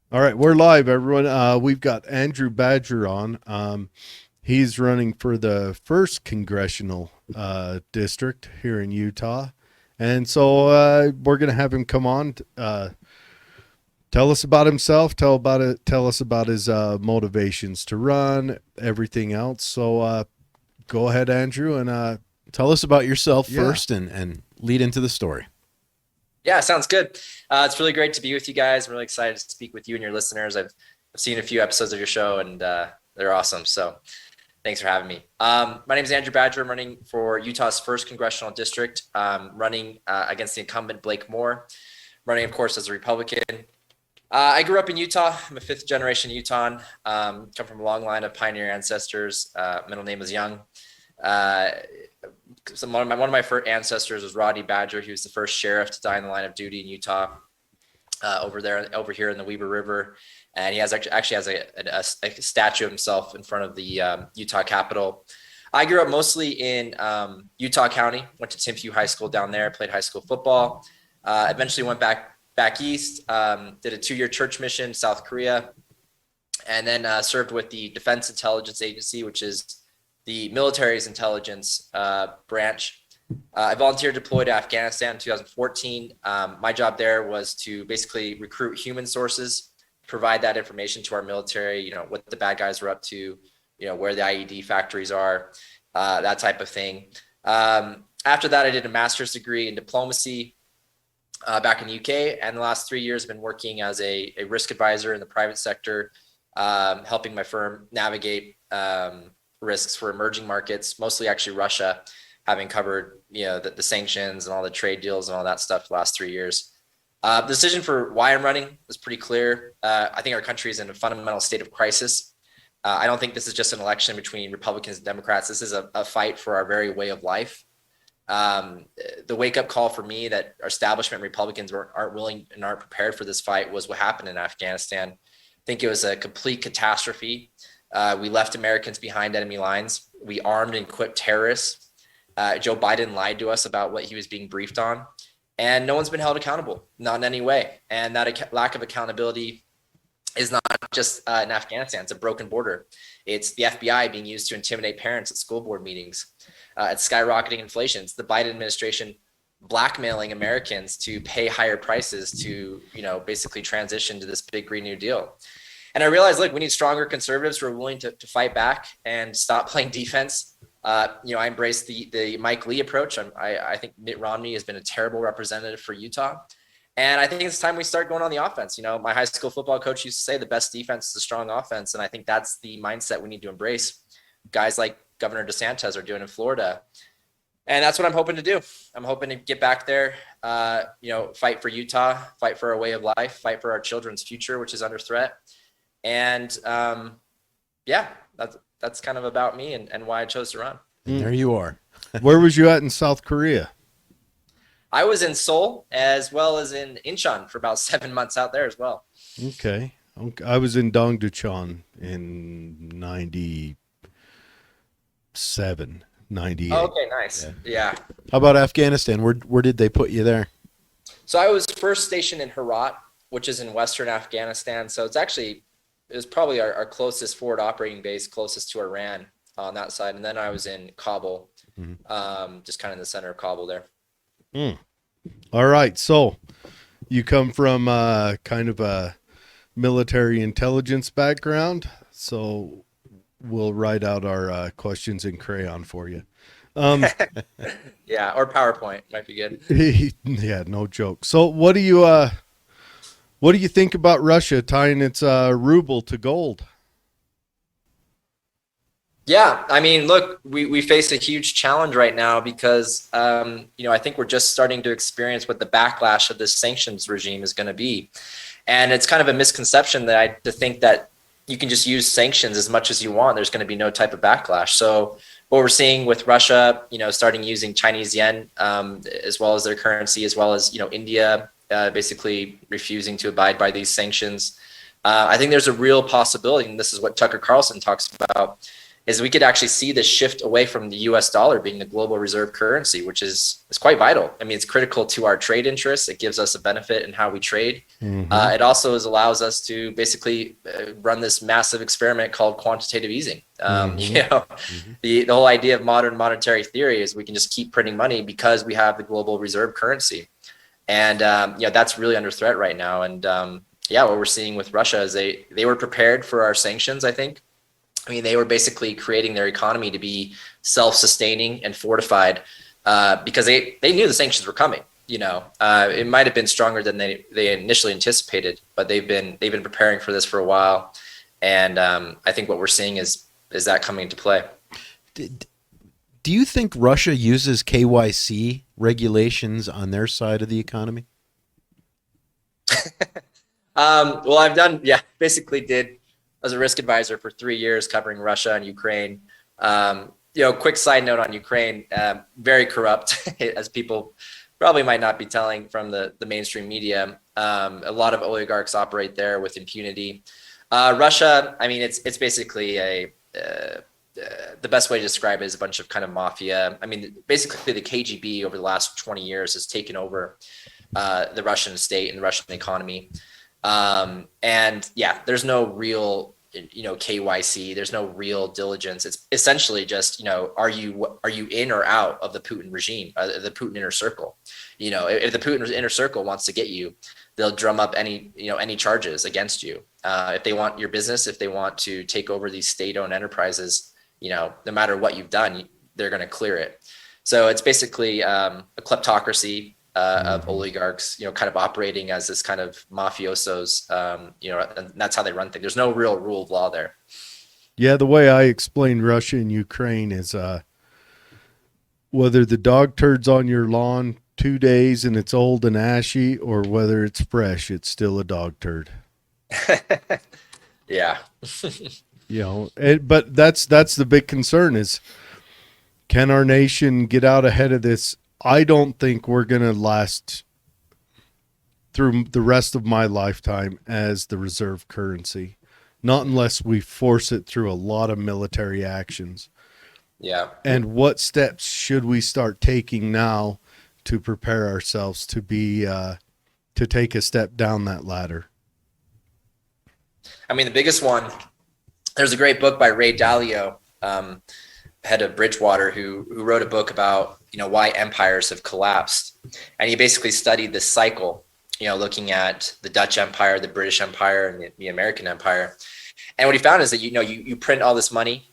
All right, we're live, everyone. We've got Andrew Badger on. He's running for the first congressional district here in Utah, and so we're gonna have him come on. Tell us about himself. Tell about it. Tell us about his motivations to run, everything else. So go ahead, Andrew, and Tell us about yourself yeah, first and lead into the story. Yeah, sounds good. It's really great to be with you guys. I'm really excited to speak with you and your listeners. I've seen a few episodes of your show, and they're awesome. So thanks for having me. My name is Andrew Badger. I'm running for Utah's first congressional district, running against the incumbent Blake Moore, running, of course, as a Republican. I grew up in Utah. I'm a fifth generation Utahn. Come from a long line of pioneer ancestors. Middle name is Young. Uh, one of my first ancestors was Rodney Badger. He was the first sheriff to die in the line of duty in Utah, over here in the Weber River, and he actually has a statue of himself in front of the Utah Capitol. I grew up mostly in Utah County. Went to Timpview High School down there. Played high school football. Eventually went back east. Did a 2-year church mission, South Korea, and then served with the Defense Intelligence Agency, which is the military's intelligence branch. I volunteered deployed to Afghanistan in 2014. My job there was to basically recruit human sources, provide that information to our military, what the bad guys were up to, where the IED factories are, that type of thing. After that, I did a master's degree in diplomacy back in the UK. And the last 3 years, I've been working as a risk advisor in the private sector, helping my firm navigate risks for emerging markets, mostly actually Russia, having covered the sanctions and all the trade deals and all that stuff the last 3 years. The decision for why I'm running is pretty clear. I think our country is in a fundamental state of crisis. I don't think this is just an election between Republicans and Democrats. This is a fight for our very way of life. The wake-up call for me that our establishment Republicans aren't willing and aren't prepared for this fight was what happened in Afghanistan. I think it was a complete catastrophe. We left Americans behind enemy lines. We armed and equipped terrorists. Joe Biden lied to us about what he was being briefed on, and no one's been held accountable, not in any way. And that lack of accountability is not just in Afghanistan. It's a broken border. It's the FBI being used to intimidate parents at school board meetings. It's skyrocketing inflation. It's the Biden administration blackmailing Americans to pay higher prices to, basically transition to this big Green New Deal. And I realized, look, we need stronger conservatives who are willing to fight back and stop playing defense. I embrace the Mike Lee approach. I think Mitt Romney has been a terrible representative for Utah. And I think it's time we start going on the offense. My high school football coach used to say the best defense is a strong offense. And I think that's the mindset we need to embrace. Guys like Governor DeSantis are doing in Florida. And that's what I'm hoping to do. I'm hoping to get back there, fight for Utah, fight for our way of life, fight for our children's future, which is under threat. And yeah, that's kind of about me and why I chose to run. And there you are. where was you at in South Korea? I was in Seoul as well as in Incheon for about 7 months out there as well. Okay. I was in Dongducheon in 97, 98. Oh, okay, nice. Yeah. How about Afghanistan? Where did they put you there? So I was first stationed in Herat, which is in Western Afghanistan. So it was probably our closest forward operating base, closest to Iran on that side. And then I was in Kabul, just kind of in the center of Kabul there. Mm. All right. So you come from kind of a military intelligence background. So we'll write out our questions in crayon for you. Yeah, or PowerPoint might be good. Yeah, no joke. So what do you think about Russia tying its ruble to gold? Yeah, I mean, look, we face a huge challenge right now because, I think we're just starting to experience what the backlash of this sanctions regime is going to be. And it's kind of a misconception to think that you can just use sanctions as much as you want. There's going to be no type of backlash. So what we're seeing with Russia, starting using Chinese yen as well as their currency, as well as, India basically refusing to abide by these sanctions. I think there's a real possibility, and this is what Tucker Carlson talks about, is we could actually see this shift away from the US dollar being the global reserve currency, which is quite vital. I mean, it's critical to our trade interests. It gives us a benefit in how we trade. It also allows us to basically run this massive experiment called quantitative easing. The whole idea of modern monetary theory is we can just keep printing money because we have the global reserve currency. And that's really under threat right now. And what we're seeing with Russia is they were prepared for our sanctions, I think. I mean, they were basically creating their economy to be self-sustaining and fortified because they knew the sanctions were coming. It might have been stronger than they initially anticipated, but they've been preparing for this for a while. And I think what we're seeing is that coming into play. Do you think Russia uses KYC regulations on their side of the economy? Well, basically did as a risk advisor for 3 years covering Russia and Ukraine. Quick side note on Ukraine, very corrupt, as people probably might not be telling from the mainstream media. A lot of oligarchs operate there with impunity. Russia, I mean, it's basically the best way to describe it is a bunch of kind of mafia. I mean, basically the KGB over the last 20 years has taken over the Russian state and the Russian economy. There's no real, KYC. There's no real diligence. It's essentially just, are you in or out of the Putin regime, the Putin inner circle? If the Putin inner circle wants to get you, they'll drum up any charges against you. If they want your business, if they want to take over these state-owned enterprises, no matter what you've done, they're going to clear it. So it's basically a kleptocracy of oligarchs, kind of operating as this kind of mafiosos, and that's how they run things. There's no real rule of law there. Yeah, the way I explain Russia and Ukraine is whether the dog turd's on your lawn 2 days and it's old and ashy, or whether it's fresh, it's still a dog turd. Yeah. But that's the big concern is, can our nation get out ahead of this? I don't think we're going to last through the rest of my lifetime as the reserve currency, not unless we force it through a lot of military actions. Yeah. And what steps should we start taking now to prepare ourselves to be to take a step down that ladder? I mean, the biggest one, there's a great book by Ray Dalio, head of Bridgewater, who wrote a book about, why empires have collapsed. And he basically studied this cycle, looking at the Dutch Empire, the British Empire, and the American Empire. And what he found is that, you print all this money.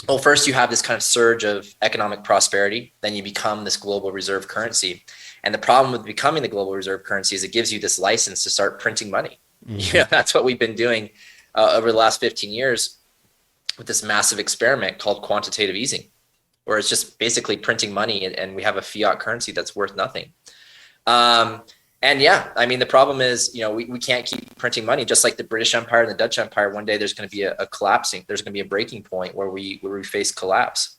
Well, first you have this kind of surge of economic prosperity, then you become this global reserve currency. And the problem with becoming the global reserve currency is it gives you this license to start printing money. Mm-hmm. That's what we've been doing over the last 15 years with this massive experiment called quantitative easing, where it's just basically printing money and we have a fiat currency that's worth nothing. The problem is, we can't keep printing money. Just like the British Empire and the Dutch Empire, one day there's going to be a collapsing. There's going to be a breaking point where we face collapse.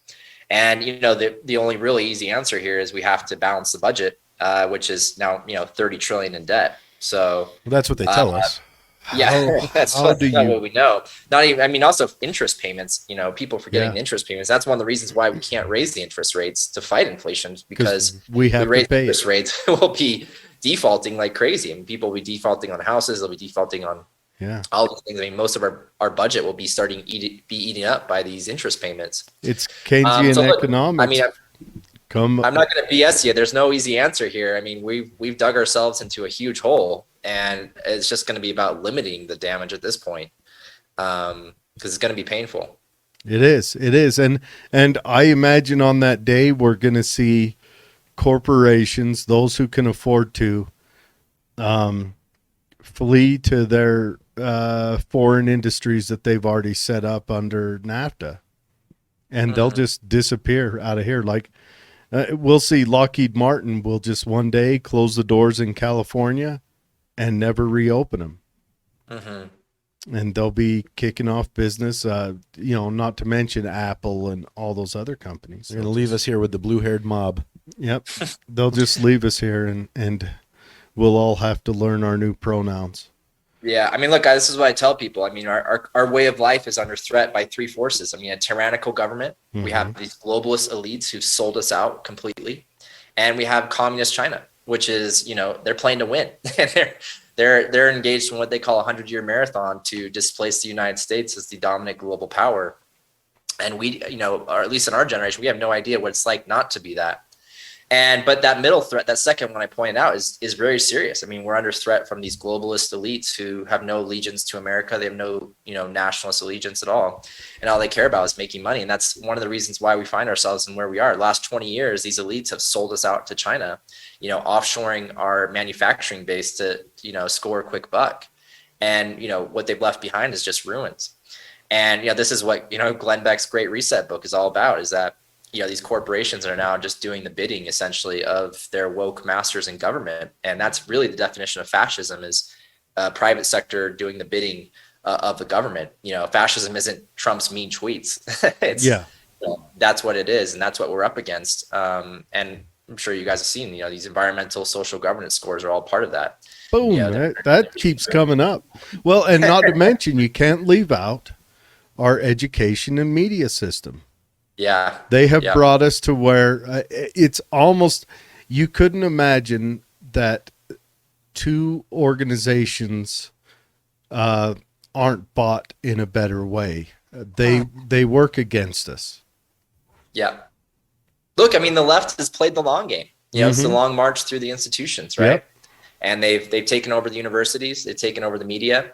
And, the only really easy answer here is we have to balance the budget, which is now, 30 trillion in debt. So that's what they tell us. Yeah, that's what we know. Not even, also interest payments, people forgetting the interest payments. That's one of the reasons why we can't raise the interest rates to fight inflation, because we have raise to pay interest rates, we'll be defaulting like crazy. I mean, people will be defaulting on houses, they'll be defaulting on all these things. I mean, most of our budget will be starting be eaten up by these interest payments. It's Keynesian economics. I mean, I'm not going to BS you. There's no easy answer here. I mean, we've dug ourselves into a huge hole, and it's just going to be about limiting the damage at this point, because it's going to be painful. It is. And I imagine on that day, we're going to see corporations, those who can afford to, flee to their foreign industries that they've already set up under NAFTA, and they'll just disappear out of here. Like, we'll see Lockheed Martin will just one day close the doors in California and never reopen them. Mm-hmm. And they'll be kicking off business, not to mention Apple and all those other companies. They're going to leave us here with the blue-haired mob. Yep. They'll just leave us here, and we'll all have to learn our new pronouns. Yeah, I mean, look, this is what I tell people. I mean, our way of life is under threat by three forces. I mean, a tyrannical government. We Mm-hmm. have these globalist elites who've sold us out completely, and we have communist China, which is, they're playing to win, and they're engaged in what they call a 100-year marathon to displace the United States as the dominant global power. And we, or at least in our generation, we have no idea what it's like not to be that. But that middle threat, that second one I pointed out, is very serious. I mean, we're under threat from these globalist elites who have no allegiance to America. They have no, nationalist allegiance at all, and all they care about is making money. And that's one of the reasons why we find ourselves in where we are. The last 20 years, these elites have sold us out to China, offshoring our manufacturing base to, score a quick buck. And what they've left behind is just ruins. And this is what Glenn Beck's Great Reset book is all about. Is that these corporations are now just doing the bidding essentially of their woke masters in government. And that's really the definition of fascism, is private sector doing the bidding of the government. Fascism isn't Trump's mean tweets. That's what it is. And that's what we're up against. And I'm sure you guys have seen, these environmental social governance scores are all part of that. Boom. That keeps coming up. Well, and not to mention, you can't leave out our education and media system. Yeah. They have brought us to where it's almost, you couldn't imagine that two organizations aren't bought in a better way. They work against us. Yeah. Look, I mean, the left has played the long game. It's the long march through the institutions, right? Yep. And they've taken over the universities. They've taken over the media.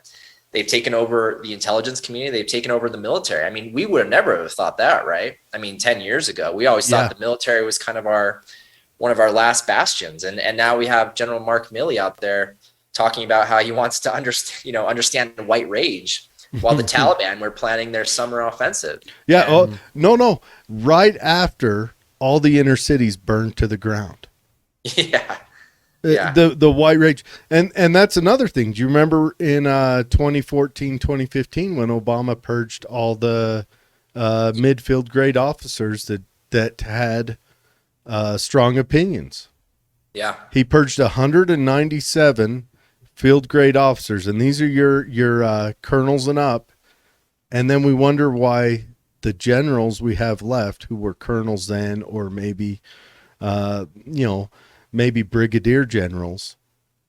They've taken over the intelligence community. They've taken over the military. I mean, we would have never have thought that, right? I mean, 10 years ago, we always thought the military was kind of one of our last bastions. And now we have General Mark Milley out there talking about how he wants to understand white rage, while the Taliban were planning their summer offensive. Yeah. No. Right after all the inner cities burned to the ground. Yeah. The white rage. And that's another thing. Do you remember in 2014, 2015 when Obama purged all the midfield grade officers that had strong opinions? Yeah. He purged 197 field grade officers, and these are your colonels and up. And then we wonder why the generals we have left, who were colonels then, or maybe maybe brigadier generals,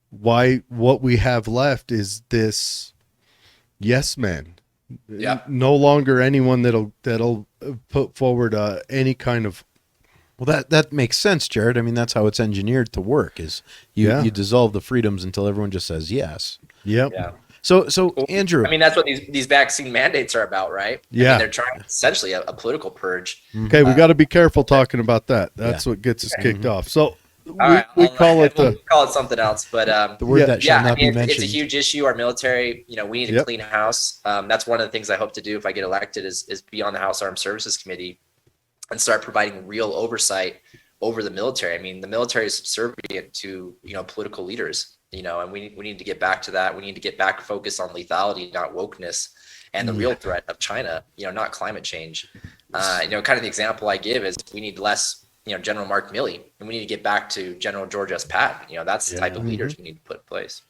why what we have left is this yes man. No longer anyone that'll put forward any kind of. Well, that makes sense, Jared. I mean, that's how it's engineered to work, is you dissolve the freedoms until everyone just says yes. Yep. Yeah. So Andrew, I mean, that's what these vaccine mandates are about, right? Yeah. I mean, they're trying essentially a political purge. Okay, we got to be careful talking about that. That's what gets us kicked off. So we call it something else, but the word that shall not be mentioned. It's a huge issue. Our military, we need a clean house. That's one of the things I hope to do if I get elected is be on the House Armed Services Committee and start providing real oversight over the military. I mean, the military is subservient to political leaders. And we need to get back to that. We need to get back focused on lethality, not wokeness, and the real threat of China. Not climate change. Kind of the example I give is we need less, General Mark Milley, and we need to get back to General George S. Patton. That's the type of leaders we need to put in place.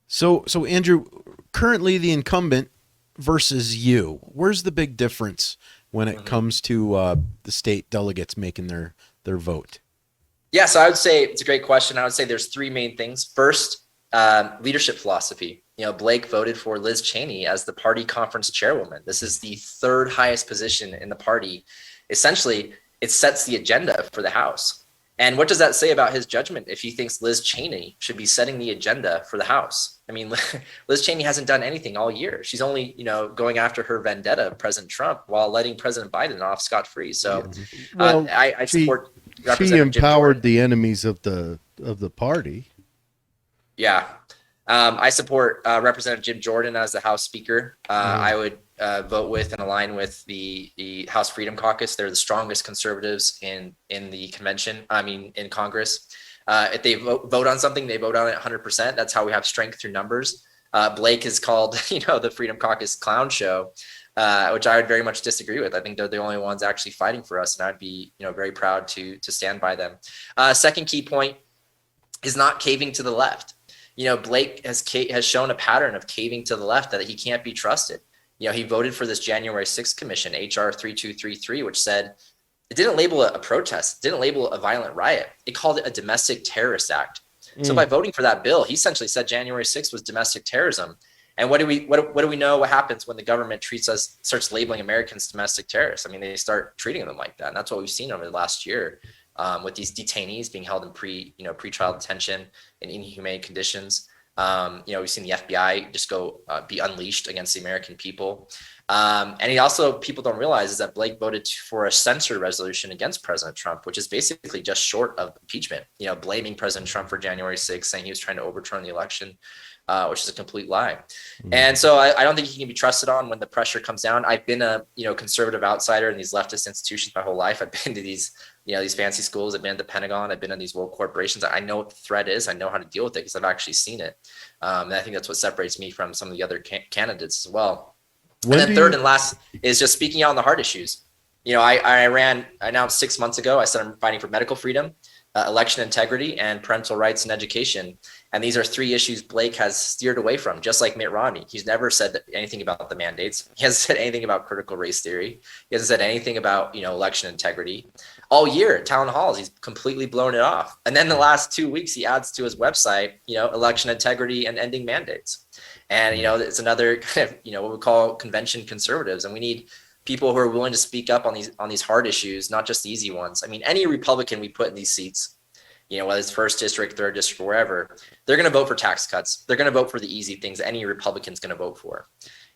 So Andrew, currently the incumbent versus you, where's the big difference when it comes to the state delegates making their vote? Yeah, so I would say it's a great question. I would say there's three main things. First, leadership philosophy. Blake voted for Liz Cheney as the party conference chairwoman. This is the third highest position in the party. Essentially, it sets the agenda for the House. And what does that say about his judgment if he thinks Liz Cheney should be setting the agenda for the House? I mean, Liz Cheney hasn't done anything all year. She's only, going after her vendetta of President Trump while letting President Biden off scot-free. So I support she empowered the enemies of the party. Yeah. I support Representative Jim Jordan as the House Speaker. I would vote with and align with the House Freedom Caucus. They're the strongest conservatives in the convention. I mean, in Congress. If they vote on something, they vote on it 100%. That's how we have strength through numbers. Blake is called, the Freedom Caucus clown show, which I would very much disagree with. I think they're the only ones actually fighting for us, and I'd be, very proud to stand by them. Second key point is not caving to the left. Blake has shown a pattern of caving to the left, that he can't be trusted. He voted for this January 6th commission, HR 3233, which said it didn't label it a protest, it didn't label it a violent riot. It called it a domestic terrorist act. So by voting for that bill, he essentially said January 6th was domestic terrorism. And what do we know what happens when the government starts labeling Americans domestic terrorists? I mean, they start treating them like that. And that's what we've seen over the last year, with these detainees being held in pretrial detention in inhumane conditions. We've seen the FBI just go be unleashed against the American people. And people don't realize is that Blake voted for a censure resolution against President Trump, which is basically just short of impeachment, blaming President Trump for January 6th, saying he was trying to overturn the election, which is a complete lie. And so I don't think he can be trusted on when the pressure comes down. I've been a, conservative outsider in these leftist institutions my whole life. I've been to these fancy schools. I've been at the Pentagon. I've been in these world corporations. I know what the threat is. I know how to deal with it because I've actually seen it. And I think that's what separates me from some of the other candidates as well. And then third and last is just speaking out on the hard issues. I announced 6 months ago, I said I'm fighting for medical freedom, election integrity, and parental rights and education. And these are 3 issues Blake has steered away from, just like Mitt Romney. He's never said anything about the mandates. He hasn't said anything about critical race theory. He hasn't said anything about, election integrity. All year at town halls, he's completely blown it off. And then the last 2 weeks, he adds to his website, election integrity and ending mandates. And, it's another kind of, what we call convention conservatives. And we need people who are willing to speak up on these hard issues, not just the easy ones. I mean, any Republican we put in these seats, whether it's 1st district, 3rd district, wherever, they're going to vote for tax cuts. They're going to vote for the easy things any Republican's going to vote for,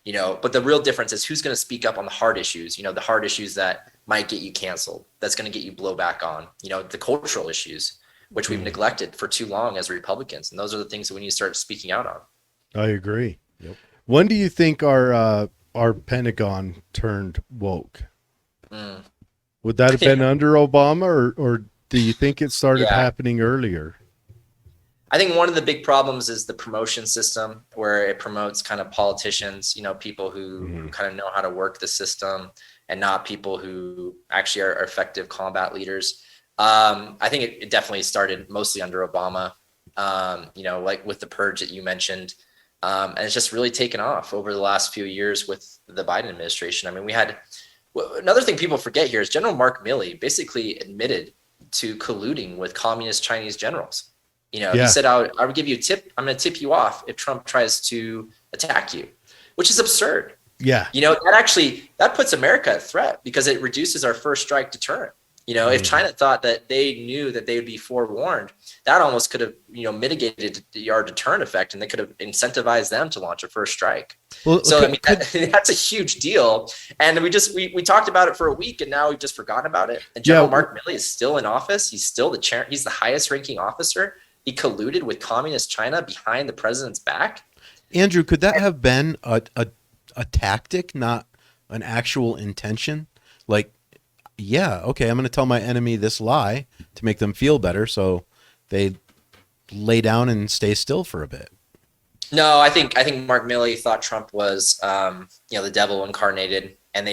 but the real difference is who's going to speak up on the hard issues, the hard issues that might get you canceled, that's going to get you blowback on, the cultural issues, which we've neglected for too long as Republicans. And those are the things that we need to start speaking out on. I agree. Yep. When do you think our Pentagon turned woke? Would that have been under Obama, or do you think it started happening earlier? I think one of the big problems is the promotion system, where it promotes kind of politicians, people who kind of know how to work the system, and not people who actually are effective combat leaders. I think it definitely started mostly under Obama, like with the purge that you mentioned. And it's just really taken off over the last few years with the Biden administration. I mean, another thing people forget here is General Mark Milley basically admitted to colluding with communist Chinese generals. He said, I would give you a tip. I'm going to tip you off if Trump tries to attack you, which is absurd. Yeah. That puts America at threat because it reduces our first strike deterrent. If China thought that they knew that they would be forewarned, that almost could have, mitigated our deterrent effect, and they could have incentivized them to launch a first strike. Well, so that's a huge deal. And we talked about it for a week, and now we've just forgotten about it. And General Mark Milley is still in office. He's still the chair. He's the highest ranking officer. He colluded with communist China behind the president's back. Andrew, could that have been a tactic, not an actual intention? Like, yeah, okay, I'm going to tell my enemy this lie to make them feel better, so they lay down and stay still for a bit. No, I think Mark Milley thought Trump was, the devil incarnated, and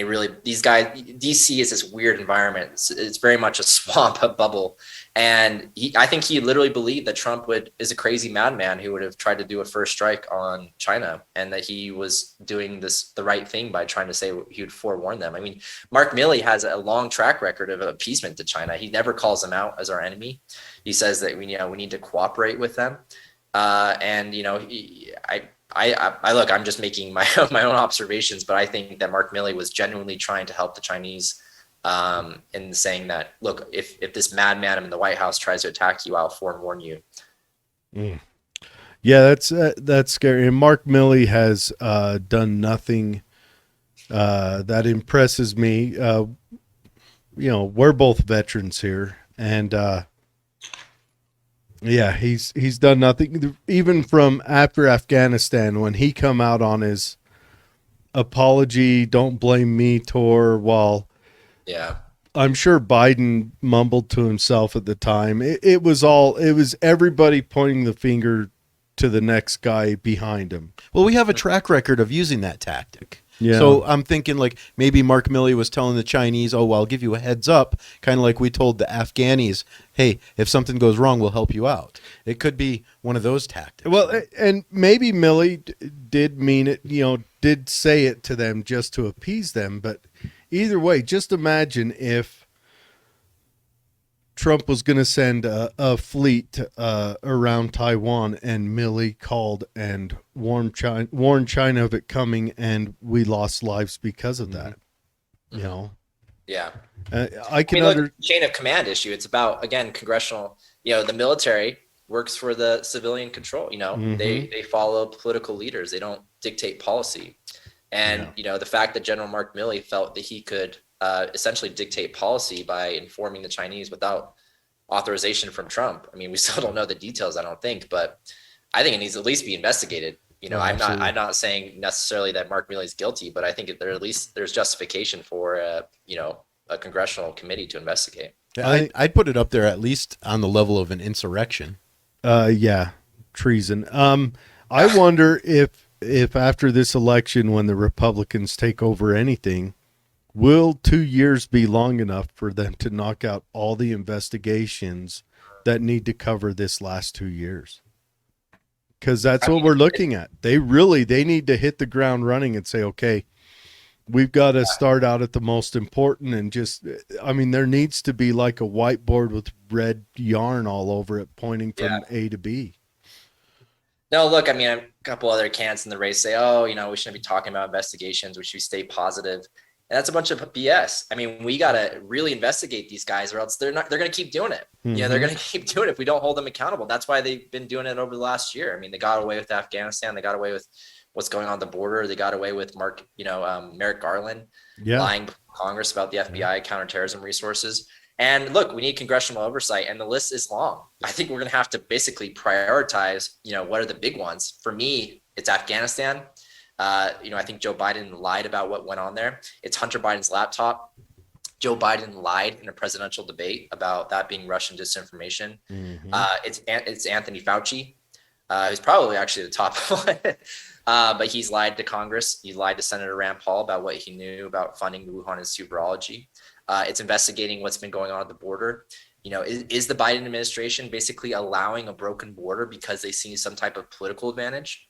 these guys, DC is this weird environment. It's very much a swamp, a bubble, and I think he literally believed that Trump is a crazy madman who would have tried to do a first strike on China, and that he was doing the right thing by trying to say he would forewarn them. I mean, Mark Milley has a long track record of appeasement to China. He never calls them out as our enemy. He says that we need to cooperate with them. I'm just making my own observations, but I think that Mark Milley was genuinely trying to help the Chinese, in saying that, look, if this madman in the White House tries to attack you, I'll forewarn you. Yeah, that's scary. And Mark Milley has done nothing that impresses me. We're both veterans here, and he's done nothing. Even from after Afghanistan, when he come out on his apology, "Don't blame me" tour, while I'm sure Biden mumbled to himself at the time. It was everybody pointing the finger to the next guy behind him. Well, we have a track record of using that tactic. Yeah. So I'm thinking like maybe Mark Milley was telling the Chinese, "Oh, well, I'll give you a heads up," kind of like we told the Afghanis, "Hey, if something goes wrong, we'll help you out." It could be one of those tactics. Well, and maybe Milley did mean it, did say it to them just to appease them. But either way, just imagine if Trump was going to send a fleet around Taiwan, and Milley called and warned China of it coming, and we lost lives because of that. Yeah. I can look, chain of command issue. It's about, again, congressional. The military works for the civilian control. They follow political leaders. They don't dictate policy. And the fact that General Mark Milley felt that he could essentially dictate policy by informing the Chinese without authorization from Trump. I mean, we still don't know the details, I don't think, but I think it needs to at least be investigated. I'm not saying necessarily that Mark Milley is guilty, but I think there's justification for a congressional committee to investigate. I'd put it up there at least on the level of an insurrection. Treason. I wonder if after this election, when the Republicans take over anything, will 2 years be long enough for them to knock out all the investigations that need to cover this last 2 years? Because that's what we're looking at. They need to hit the ground running and say, okay, we've got to start out at the most important, and there needs to be like a whiteboard with red yarn all over it pointing from A to B. No, look, a couple other candidates in the race say, we shouldn't be talking about investigations. We should stay positive. And that's a bunch of BS. We got to really investigate these guys, or else they're going to keep doing it. Mm-hmm. They're going to keep doing it if we don't hold them accountable. That's why they've been doing it over the last year. They got away with Afghanistan. They got away with what's going on at the border. They got away with Merrick Garland lying to Congress about the FBI counterterrorism resources. And look, we need congressional oversight, and the list is long. I think we're going to have to basically prioritize, what are the big ones? For me, it's Afghanistan. I think Joe Biden lied about what went on there. It's Hunter Biden's laptop. Joe Biden lied in a presidential debate about that being Russian disinformation. Mm-hmm. It's Anthony Fauci, who's probably actually the top one. But he's lied to Congress. He lied to Senator Rand Paul about what he knew about funding the Wuhan Institute of Virology. It's investigating what's been going on at the border. Is the Biden administration basically allowing a broken border because they see some type of political advantage?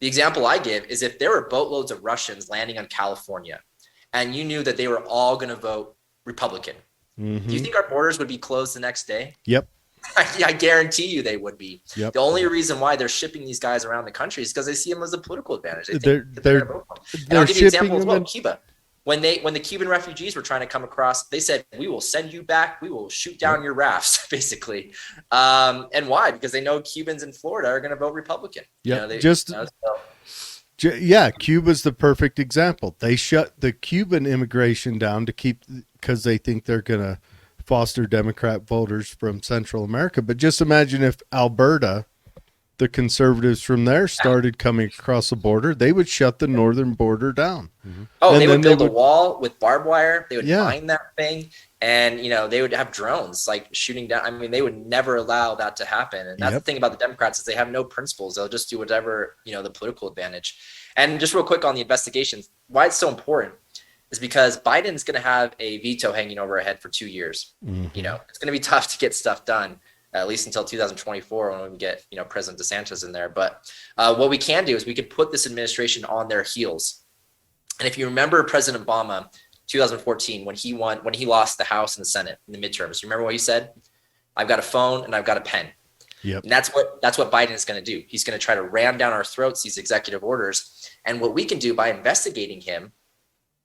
The example I give is if there were boatloads of Russians landing on California and you knew that they were all going to vote Republican, do you think our borders would be closed the next day? Yep. I guarantee you they would be. Yep. The only reason why they're shipping these guys around the country is because they see them as a political advantage. They're and I'll give you an example as well. in... Cuba. When the Cuban refugees were trying to come across, they said, we will send you back. We will shoot down your rafts, basically. And why? Because they know Cubans in Florida are going to vote Republican. Yeah, Cuba's the perfect example. They shut the Cuban immigration down because they think they're going to foster Democrat voters from Central America. But just imagine if Alberta, the conservatives from there, started coming across the border, they would shut the northern border down. Mm-hmm. They would build a wall with barbed wire. They would mine that thing, and they would have drones like shooting down. They would never allow that to happen. And that's the thing about the Democrats, is they have no principles. They'll just do whatever, the political advantage. And just real quick on the investigations, why it's so important is because Biden's going to have a veto hanging over our head for 2 years. Mm-hmm. It's going to be tough to get stuff done, at least until 2024 when we get, President DeSantis in there. But what we can do is we could put this administration on their heels. And if you remember President Obama, 2014, when he lost the House and the Senate in the midterms, you remember what he said? I've got a phone and I've got a pen. Yep. And that's what Biden is going to do. He's going to try to ram down our throats these executive orders. And what we can do by investigating him,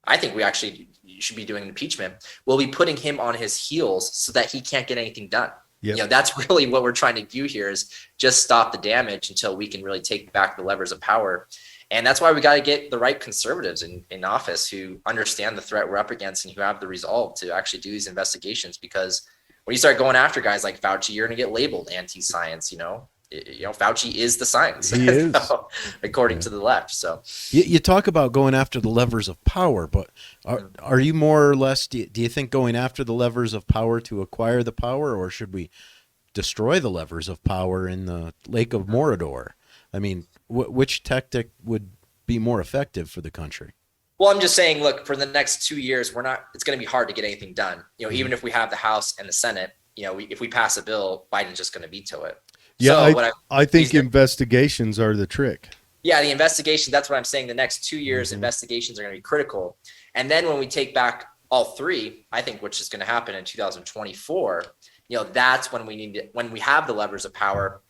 I think we actually should be doing impeachment. We'll be putting him on his heels so that he can't get anything done. Yep. That's really what we're trying to do here, is just stop the damage until we can really take back the levers of power. And that's why we got to get the right conservatives in office who understand the threat we're up against and who have the resolve to actually do these investigations. Because when you start going after guys like Fauci, you're going to get labeled anti-science. Fauci is the science. He is. According to the left. So you talk about going after the levers of power, but are you more or less, do you think going after the levers of power to acquire the power, or should we destroy the levers of power in the Lake of Mordor? Which tactic would be more effective for the country. Well, I'm just saying, look, for the next 2 years, it's going to be hard to get anything done. Even if we have the House and the Senate, if we pass a bill, Biden's just going to veto it. Yeah, So I think investigations are the trick. Yeah, the investigation, that's what I'm saying. The next 2 years, investigations are going to be critical. And then when we take back all three, I think, which is going to happen in 2024, that's when when we have the levers of power.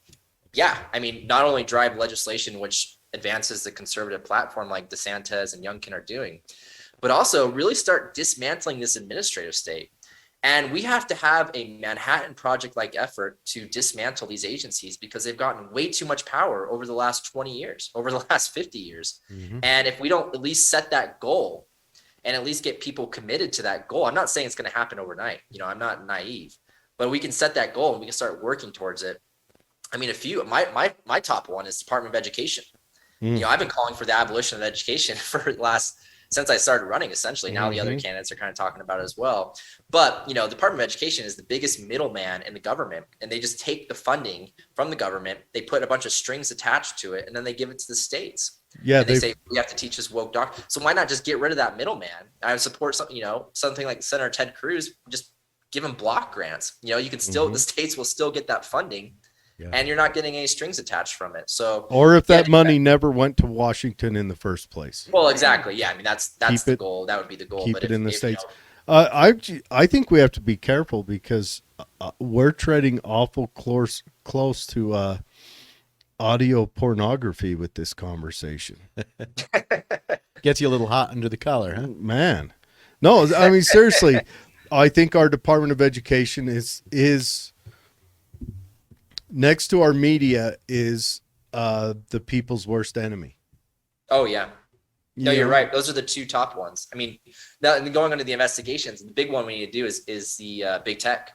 Yeah, I mean, not only drive legislation which advances the conservative platform like DeSantis and Youngkin are doing, but also really start dismantling this administrative state. And we have to have a Manhattan Project-like effort to dismantle these agencies because they've gotten way too much power over the last 20 years, over the last 50 years. And if we don't at least set that goal and at least get people committed to that goal, I'm not saying it's going to happen overnight. I'm not naive, but we can set that goal and we can start working towards it. I mean, my top one is Department of Education. I've been calling for the abolition of education since I started running, essentially. Now the other candidates are kind of talking about it as well. But, Department of Education is the biggest middleman in the government, and they just take the funding from the government. They put a bunch of strings attached to it, and then they give it to the states. Yeah, and they say, we have to teach this woke doctrine. So why not just get rid of that middleman? I support something like Senator Ted Cruz, just give him block grants. You can still, the states will still get that funding. Yeah. And you're not getting any strings attached from it. So, or if that money never went to Washington in the first place. Well, exactly. Yeah, I mean that's the goal. That would be the goal. Keep it in the states. I think we have to be careful because we're treading awful close to audio pornography with this conversation. Gets you a little hot under the collar, huh? Man, no, I mean seriously, I think our Department of Education is. Next to our media is the people's worst enemy. Oh, yeah. No, you're right. Those are the two top ones. I mean, now going into the investigations, the big one we need to do is the big tech.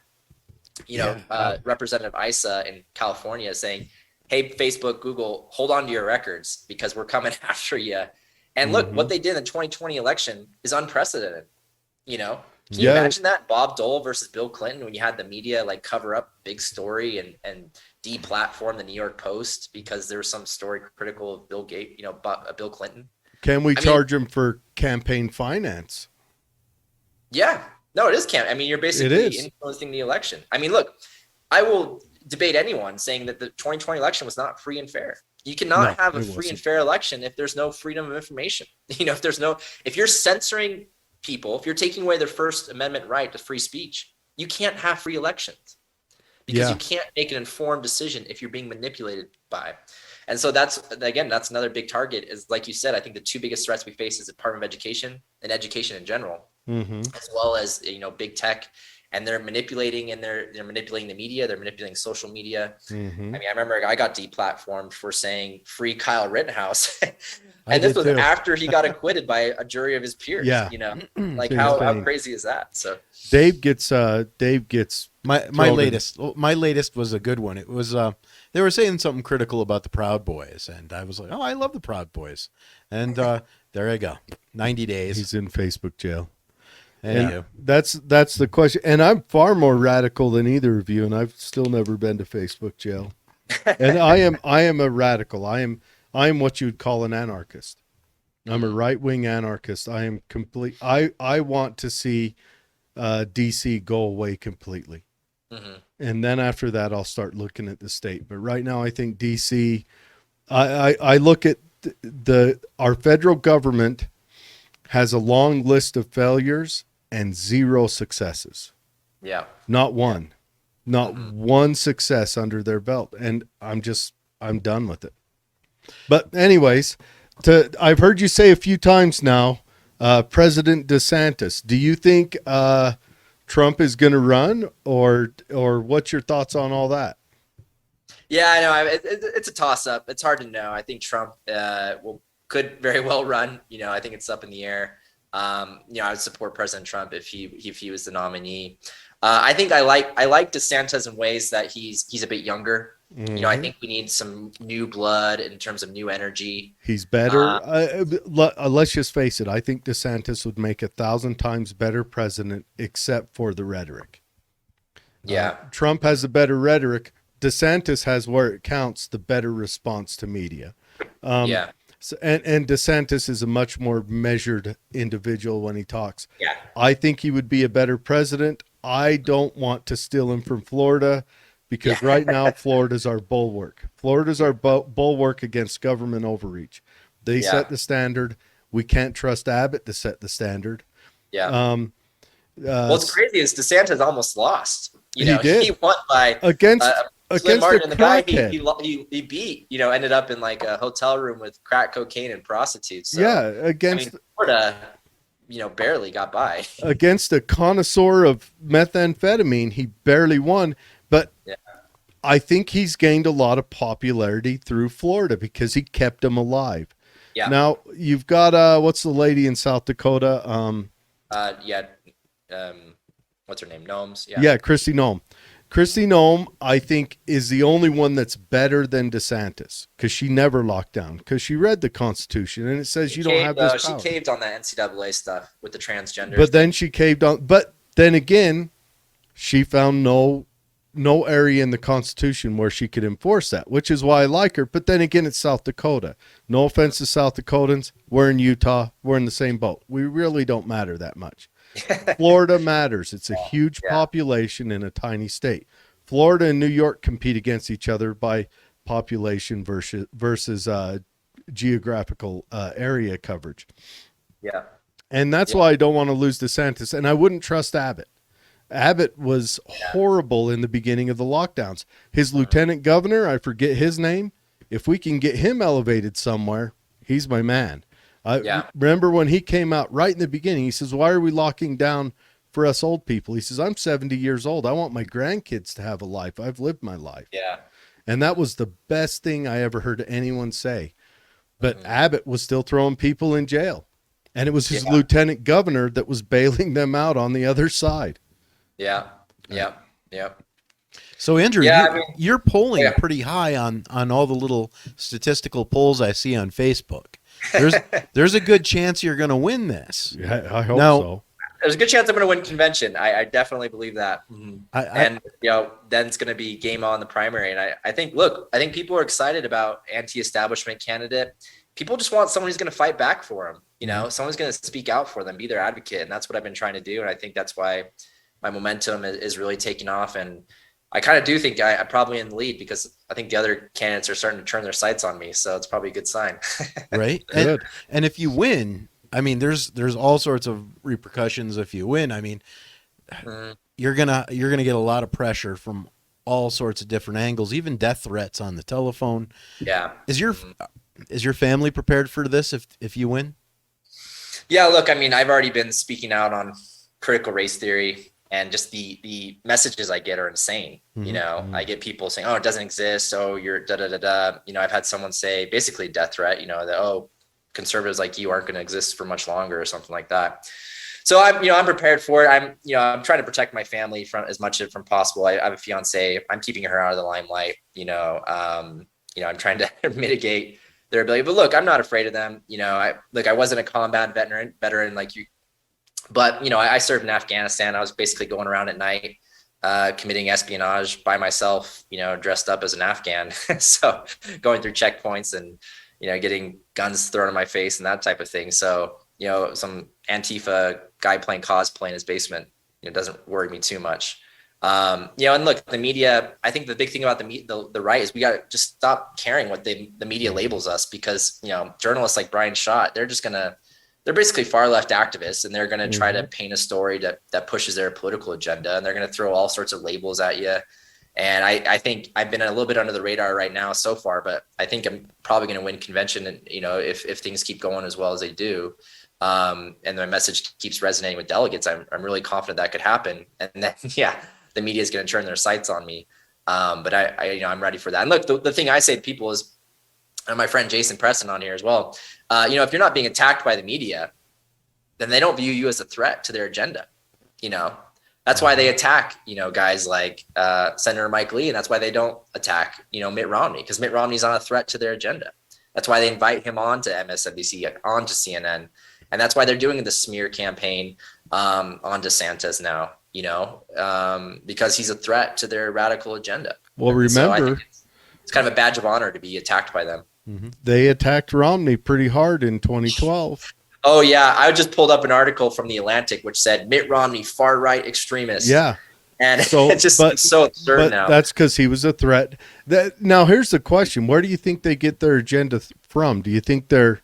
Representative Issa in California is saying, hey, Facebook, Google, hold on to your records because we're coming after you. And look, what they did in the 2020 election is unprecedented. Can you imagine that? Bob Dole versus Bill Clinton when you had the media cover up big story and deplatform the New York Post because there was some story critical of Bill Gates, Bill Clinton. Can we charge him for campaign finance? Yeah. No, it is I mean, you're basically influencing the election. I mean, look, I will debate anyone saying that the 2020 election was not free and fair. You cannot have a free and fair election if there's no freedom of information. If you're censoring people, if you're taking away their First Amendment right to free speech, you can't have free elections because you can't make an informed decision if you're being manipulated by. And so that's another big target is, like you said, I think the two biggest threats we face is the Department of Education and education in general, as well as, big tech. And they're manipulating they're manipulating the media. They're manipulating social media. I mean, I remember I got deplatformed for saying free Kyle Rittenhouse. And this was after he got acquitted by a jury of his peers. Yeah. How crazy is that? So Dave gets my latest was a good one. It was they were saying something critical about the Proud Boys, and I was like, oh, I love the Proud Boys. And there I go. 90 days. He's in Facebook jail. And that's the question. And I'm far more radical than either of you, and I've still never been to Facebook jail. And I am a radical. I am what you'd call an anarchist. I'm a right-wing anarchist. I am complete. I want to see DC go away completely. And then after that, I'll start looking at the state. But right now, I think DC, I look at our federal government has a long list of failures and zero successes. Yeah. Not one. Not one success under their belt. And I'm done with it. But anyways, I've heard you say a few times now, President DeSantis, do you think Trump is going to run or what's your thoughts on all that? Yeah, I know. It's a toss up. It's hard to know. I think Trump could very well run. I think it's up in the air. I would support President Trump if he was the nominee. I think I like DeSantis in ways that he's a bit younger. I think we need some new blood in terms of new energy. He's better. Let's just face it. I think DeSantis would make 1,000 times better president, except for the rhetoric. Yeah. Trump has the better rhetoric. DeSantis has, where it counts, the better response to media. So, and DeSantis is a much more measured individual when he talks. Yeah. I think he would be a better president. I don't want to steal him from Florida because right now Florida's our bulwark. Florida's our bulwark against government overreach. They set the standard. We can't trust Abbott to set the standard. Yeah. What's crazy is DeSantis almost lost. He did. He won by against Martin, and the guy crackhead. he beat, ended up in like a hotel room with crack cocaine and prostitutes. So, against Florida, barely got by. Against a connoisseur of methamphetamine, he barely won. But I think he's gained a lot of popularity through Florida because he kept him alive. Yeah. Now you've got what's the lady in South Dakota? What's her name? Gnomes. Yeah, Kristi Noem. Kristi Noem, I think, is the only one that's better than DeSantis because she never locked down because she read the Constitution and it says you don't have this power. She caved on that NCAA stuff with the transgender. But then she caved on. But then again, she found no area in the Constitution where she could enforce that, which is why I like her. But then again, it's South Dakota. No offense to South Dakotans. We're in Utah. We're in the same boat. We really don't matter that much. Florida matters. It's a huge population in a tiny state. Florida and New York compete against each other by population versus geographical area coverage. Yeah. And that's why I don't want to lose DeSantis. And I wouldn't trust Abbott. Abbott was horrible in the beginning of the lockdowns. His lieutenant governor, I forget his name. If we can get him elevated somewhere, he's my man. I remember when he came out right in the beginning, he says, why are we locking down for us old people? He says, I'm 70 years old. I want my grandkids to have a life. I've lived my life. Yeah. And that was the best thing I ever heard anyone say. But Abbott was still throwing people in jail. And it was his lieutenant governor that was bailing them out on the other side. Yeah. So Andrew, you're polling pretty high on all the little statistical polls I see on Facebook. There's a good chance you're going to win this. Yeah, I hope so. There's a good chance I'm going to win convention. I definitely believe that. And then it's going to be game on the primary. And I think people are excited about anti-establishment candidate. People just want someone who's going to fight back for them. Someone's going to speak out for them, be their advocate. And that's what I've been trying to do. And I think that's why my momentum is really taking off. And I kind of do think I'm probably in the lead because I think the other candidates are starting to turn their sights on me. So it's probably a good sign. Right. Good. And if you win, I mean, there's all sorts of repercussions if you win. I mean, you're gonna get a lot of pressure from all sorts of different angles, even death threats on the telephone. Yeah. Is your family prepared for this if you win? Yeah, look, I mean, I've already been speaking out on critical race theory. And just the messages I get are insane. I get people saying, oh, it doesn't exist. Oh, you're da-da-da-da. I've had someone say basically death threat, that, oh, conservatives like you aren't going to exist for much longer or something like that. So I'm prepared for it. I'm trying to protect my family from as much as possible. I have a fiance. I'm keeping her out of the limelight. I'm trying to mitigate their ability, but look, I'm not afraid of them. I wasn't a combat veteran like you. But, I served in Afghanistan. I was basically going around at night, committing espionage by myself, dressed up as an Afghan. So going through checkpoints and, getting guns thrown in my face and that type of thing. So, some Antifa guy playing cosplay in his basement, doesn't worry me too much. And look, the media, I think the big thing about the right is we got to just stop caring what the media labels us because, journalists like Brian Schott, they're basically far left activists and they're going to try to paint a story that pushes their political agenda. And they're going to throw all sorts of labels at you. And I think I've been a little bit under the radar right now so far, but I think I'm probably going to win convention. And, if things keep going as well as they do, and my message keeps resonating with delegates, I'm really confident that could happen. And then, the media is going to turn their sights on me. But I'm ready for that. And look, the thing I say to people is, and my friend Jason Preston on here as well, if you're not being attacked by the media, then they don't view you as a threat to their agenda. That's why they attack, guys like Senator Mike Lee. And that's why they don't attack, Mitt Romney, because Mitt Romney's not a threat to their agenda. That's why they invite him on to MSNBC, on to CNN. And that's why they're doing the smear campaign on DeSantis now, because he's a threat to their radical agenda. Well, remember, it's kind of a badge of honor to be attacked by them. They attacked Romney pretty hard in 2012. Oh yeah, I just pulled up an article from the Atlantic which said Mitt Romney far right extremist. Yeah. And So, it's just but so absurd but now. that's because he was a threat. Now here's the question: where do you think they get their agenda from? Do you think they're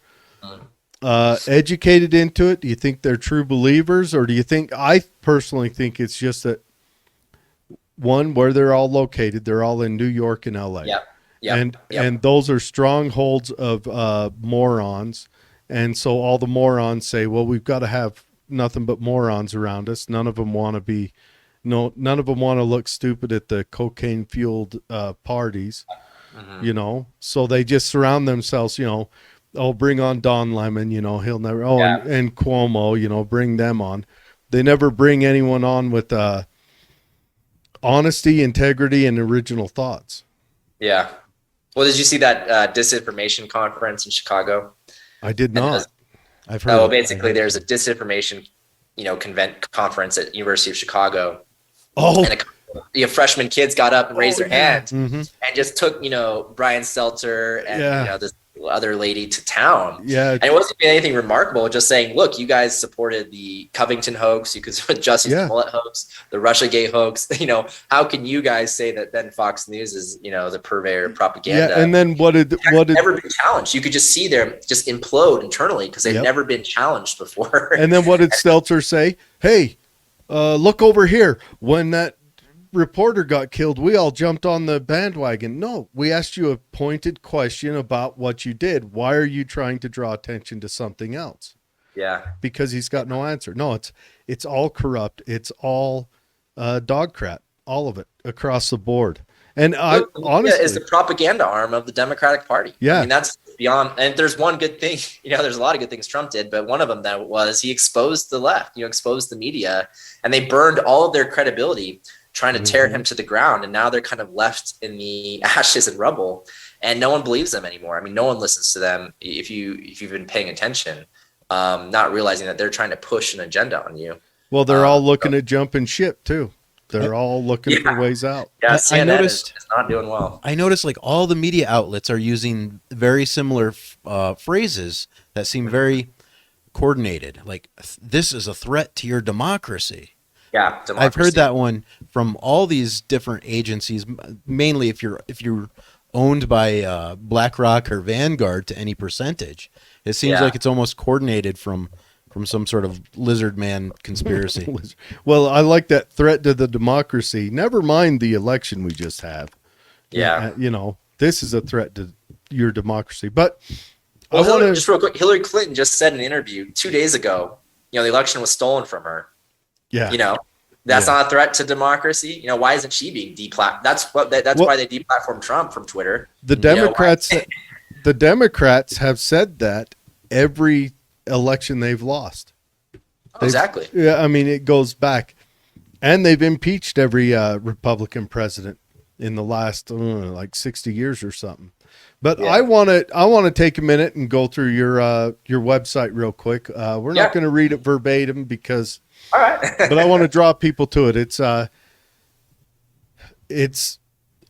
educated into it? Do you think they're true believers, or do you think? I personally think it's just that one, where they're all located, they're all in New York and L.A. Yep. And those are strongholds of morons, and so all the morons say, well, we've got to have nothing but morons around us. None of them want to be. No, none of them want to look stupid at the cocaine-fueled parties, you know. So they just surround themselves, you know. Oh, bring on Don Lemon, you know. He'll never. Oh, and Cuomo, you know, bring them on. They never bring anyone on with honesty, integrity, and original thoughts. Yeah. Well, did you see that disinformation conference in Chicago? I did not. I've heard. Well, basically, there's a disinformation, conference at University of Chicago. Oh, And freshman kids got up and raised their hand Mm-hmm. and just took, Brian Stelter and Yeah. this other lady to town. Yeah. And it wasn't anything remarkable, just saying, look, you guys supported the Covington hoax, you could support Jussie Smollett hoax, the Russiagate hoax. How can you guys say that then Fox News is, the purveyor of propaganda? Yeah, and then what did never been challenged? You could just see them just implode internally because they've never been challenged before. And then what did Stelter say? Hey, look over here. When that reporter got killed, we all jumped on the bandwagon. No, we asked you a pointed question about what you did. Why are you trying to draw attention to something else? Yeah. Because he's got no answer. No, it's all corrupt. It's all dogcrat. All of it across the board. And I honestly is the propaganda arm of the Democratic Party. Yeah. I mean, that's beyond, and there's one good thing, there's a lot of good things Trump did, but one of them that was he exposed the left, exposed the media, and they burned all of their credibility trying to tear him to the ground. And now they're kind of left in the ashes and rubble, and no one believes them anymore. I mean, no one listens to them. If you've been paying attention, not realizing that they're trying to push an agenda on you. Well, they're all looking at jumping ship too. They're all looking for ways out. Yeah, I CNN noticed is not doing well. I noticed like all the media outlets are using very similar phrases that seem very coordinated. Like, this is a threat to your democracy. Yeah, I've democracy. heard that one from all these different agencies, mainly if you're owned by BlackRock or Vanguard to any percentage. It seems like it's almost coordinated from some sort of lizard man conspiracy. Well, I like that threat to the democracy. Never mind the election we just had. Yeah. This is a threat to your democracy. But Well, just real quick, Hillary Clinton just said in an interview 2 days ago, the election was stolen from her. yeah. That's not a threat to democracy. Why isn't she being deplatformed? That's why they deplatformed Trump from Twitter. The Democrats have said that every election they've lost. Exactly. Yeah, I mean, it goes back. And they've impeached every Republican president in the last like 60 years or something. But I want to take a minute and go through your website real quick. We're not going to read it verbatim because All right. but I want to draw people to it. It's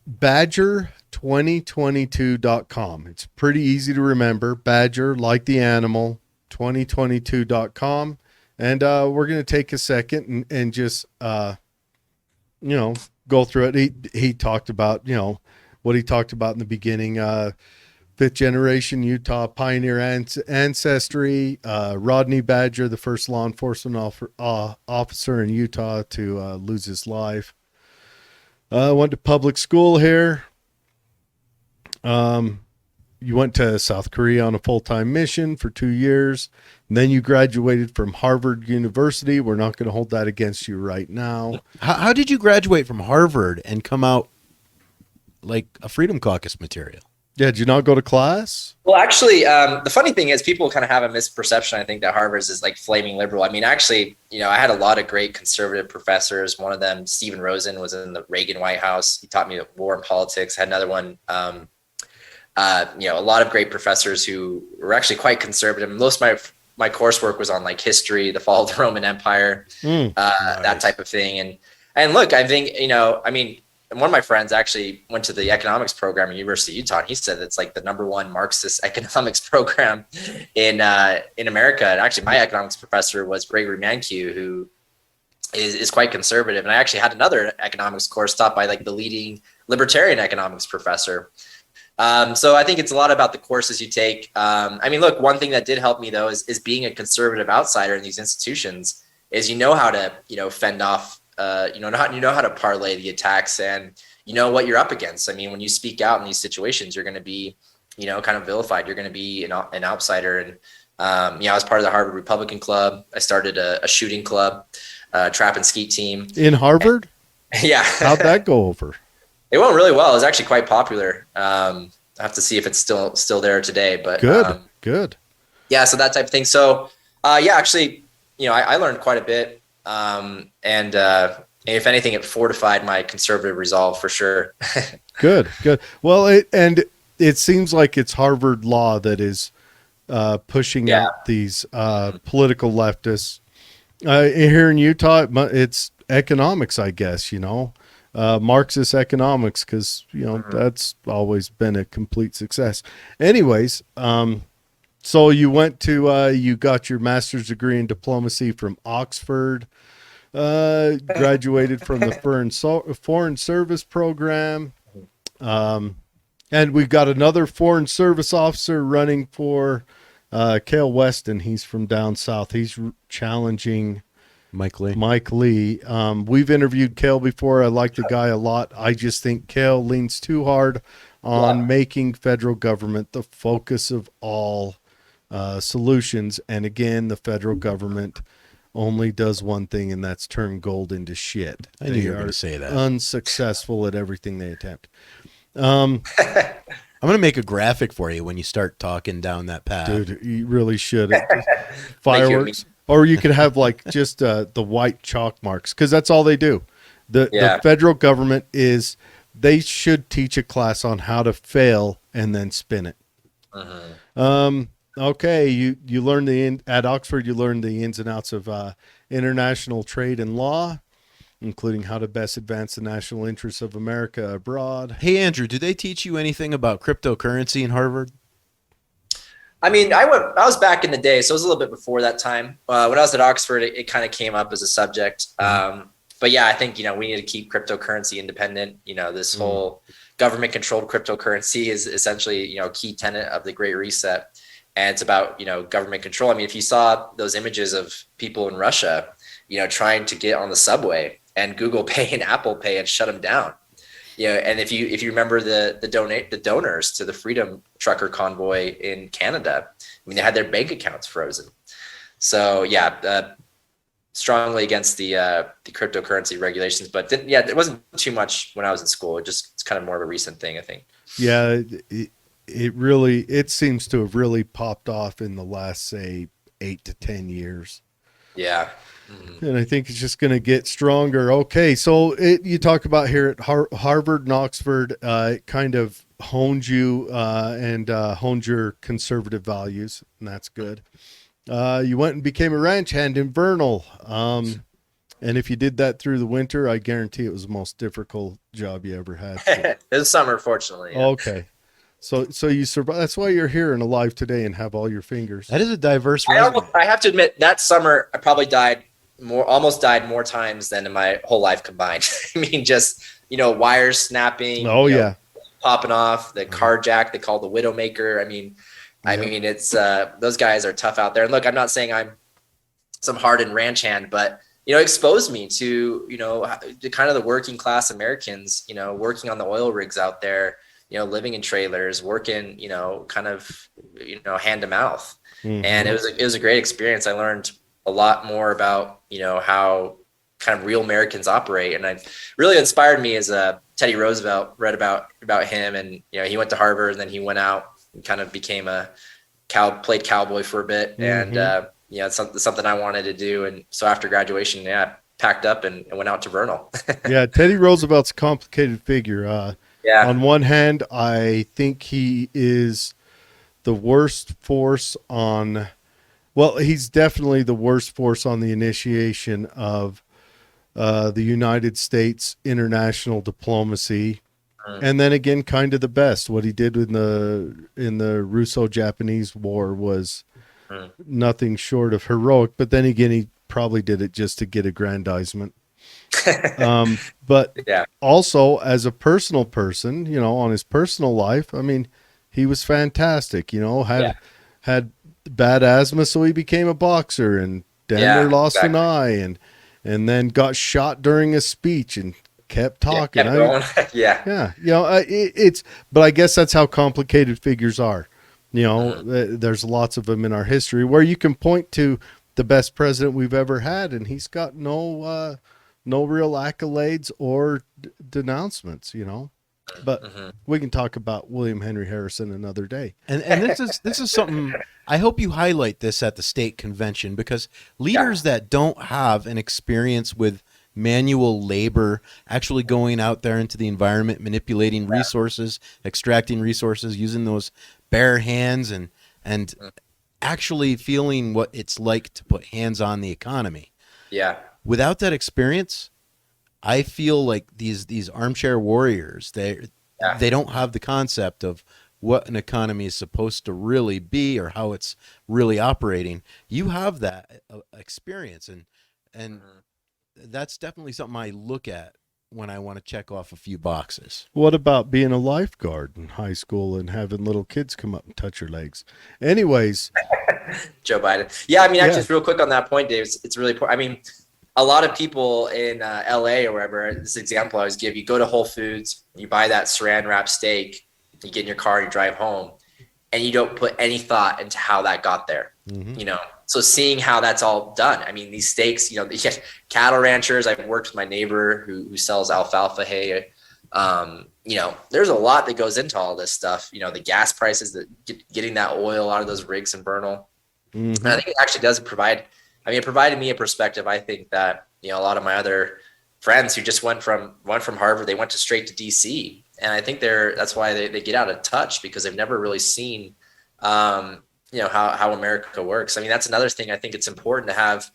badger2022.com. It's pretty easy to remember. Badger, like the animal, 2022.com. And we're going to take a second and just, go through it. He talked about, what he talked about in the beginning, fifth generation Utah pioneer ancestry, Rodney Badger, the first law enforcement officer in Utah to lose his life. Went to public school here. You went to South Korea on a full-time mission for 2 years. And then you graduated from Harvard University. We're not going to hold that against you right now. How did you graduate from Harvard and come out like a Freedom Caucus material? Yeah, did you not go to class? Well, actually, the funny thing is people kind of have a misperception, I think, that Harvard's is like flaming liberal. I mean, actually, I had a lot of great conservative professors. One of them, Stephen Rosen, was in the Reagan White House. He taught me war and politics. I had another one, a lot of great professors who were actually quite conservative. Most of my coursework was on like history, the fall of the Roman Empire, Nice. that type of thing. And look, I think, and one of my friends actually went to the economics program at University of Utah, and he said it's like the #1 Marxist economics program in America. And actually, my economics professor was Gregory Mankiw, who is quite conservative. And I actually had another economics course taught by like the leading libertarian economics professor. So I think it's a lot about the courses you take. I mean, look, one thing that did help me though is being a conservative outsider in these institutions is how to fend off you know how to parlay the attacks, and what you're up against. I mean, when you speak out in these situations, you're going to be kind of vilified. You're going to be an outsider. And I was part of the Harvard Republican Club. I started a shooting club, trap and skeet team In Harvard? yeah. How'd that go over? It went really well. It was actually quite popular. I have to see if it's still there today, but Good. yeah, so that type of thing. So actually, I learned quite a bit. And if anything, it fortified my conservative resolve for sure. Good. Well, it seems like it's Harvard Law that is pushing out these political leftists. Here in Utah, it's economics, I guess, Marxist economics, because, that's always been a complete success. Anyways, so you went to, you got your master's degree in diplomacy from Oxford, graduated from the Foreign Service program. And we've got another Foreign Service officer running for Cale Weston. He's from down south. He's challenging Mike Lee. We've interviewed Cale before. I like the guy a lot. I just think Cale leans too hard on making federal government the focus of all solutions. And again, the federal government only does one thing, and that's turn gold into shit. I knew you were going to say that. Unsuccessful at everything they attempt. I'm going to make a graphic for you when you start talking down that path. Dude, you really should. Fireworks. Or you could have like just the white chalk marks, because that's all they do. The federal government they should teach a class on how to fail and then spin it. Okay, you learn at Oxford, you learn the ins and outs of international trade and law, including how to best advance the national interests of America abroad. Hey, Andrew, did they teach you anything about cryptocurrency in Harvard? I mean, I was back in the day, so it was a little bit before that time. When I was at Oxford, it kind of came up as a subject. But yeah, I think, we need to keep cryptocurrency independent. This whole government controlled cryptocurrency is essentially, a key tenet of the Great Reset. And it's about, government control. I mean, if you saw those images of people in Russia, trying to get on the subway, and Google Pay and Apple Pay and shut them down. And if you remember the donors to the Freedom Trucker convoy in Canada, I mean, they had their bank accounts frozen. So strongly against the cryptocurrency regulations, but it wasn't too much when I was in school. It's kind of more of a recent thing, I think. Yeah, it seems to have really popped off in the last, say, 8 to 10 years. Yeah. And I think it's just going to get stronger. Okay, so you talk about here at Harvard and Oxford, it kind of honed you and honed your conservative values, and that's good. You went and became a ranch hand in Vernal. And if you did that through the winter, I guarantee it was the most difficult job you ever had. It was summer, fortunately. Yeah. Okay. So you survive. That's why you're here and alive today and have all your fingers. That is a diverse resume. I have to admit, that summer I probably almost died more times than in my whole life combined. I mean, just, wires snapping. Oh, yeah. Popping off, the car jack they call the Widowmaker. I mean, it's those guys are tough out there. And look, I'm not saying I'm some hardened ranch hand, but, exposed me to, the kind of the working class Americans, working on the oil rigs out there, living in trailers, working, kind of, hand to mouth. Mm-hmm. And it was a great experience. I learned a lot more about, how kind of real Americans operate. And I really inspired me as Teddy Roosevelt. Read about him, and, he went to Harvard, and then he went out and kind of became played cowboy for a bit. Mm-hmm. And, it's something I wanted to do. And so after graduation, packed up and went out to Vernal. Yeah. Teddy Roosevelt's a complicated figure. On one hand, I think he is the worst force he's definitely the worst force on the initiation of the United States international diplomacy, Mm, and then again, kind of the best. What he did in the Russo-Japanese War was mm. nothing short of heroic. But then again, he probably did it just to get aggrandizement. But Yeah. also as a personal person, you know, on his personal life, I mean, he was fantastic. You know, Yeah. had bad asthma, so he became a boxer, and damn near Yeah. lost an Exactly. eye, and then got shot during a speech and kept Yeah. talking. Kept going. Yeah. Yeah, you know, it's, but I guess that's how complicated figures are. You know, Mhm. there's lots of them in our history where you can point to the best president we've ever had, and he's got no real accolades or denouncements. You know, but Mhm. we can talk about William Henry Harrison another day. And this is something I hope you highlight this at the state convention, because Yeah. leaders that don't have an experience with manual labor, actually going out there into the environment, manipulating resources, extracting resources, using those bare hands, and Mm. actually feeling what it's like to put hands on the economy. Yeah. Without that experience, I feel like these armchair warriors, Yeah. they don't have the concept of what an economy is supposed to really be or how it's really operating. You have that experience, and Mhm. that's definitely something I look at when I want to check off a few boxes. What about being a lifeguard in high school and having little kids come up and touch your legs? Anyways, Joe Biden. Yeah. I mean, actually, yeah. just real quick on that point, Dave. It's really important. I mean, a lot of people in LA or wherever, this example I always give, you go to Whole Foods, you buy that saran wrap steak, you get in your car, you drive home, and you don't put any thought into how that got there. Mm-hmm. You know, so seeing how that's all done. I mean, these steaks, you know, you get cattle ranchers. I've worked with my neighbor who sells alfalfa hay. You know, there's a lot that goes into all this stuff. You know, the gas prices, getting that oil out of those rigs in Bernal. And I Mm-hmm. think it actually does provide. I mean, it provided me a perspective. I think that, you know, a lot of my other friends who just went from Harvard, they went to straight to DC, and I think that's why they get out of touch, because they've never really seen, you know, how America works. I mean, that's another thing. I think it's important to have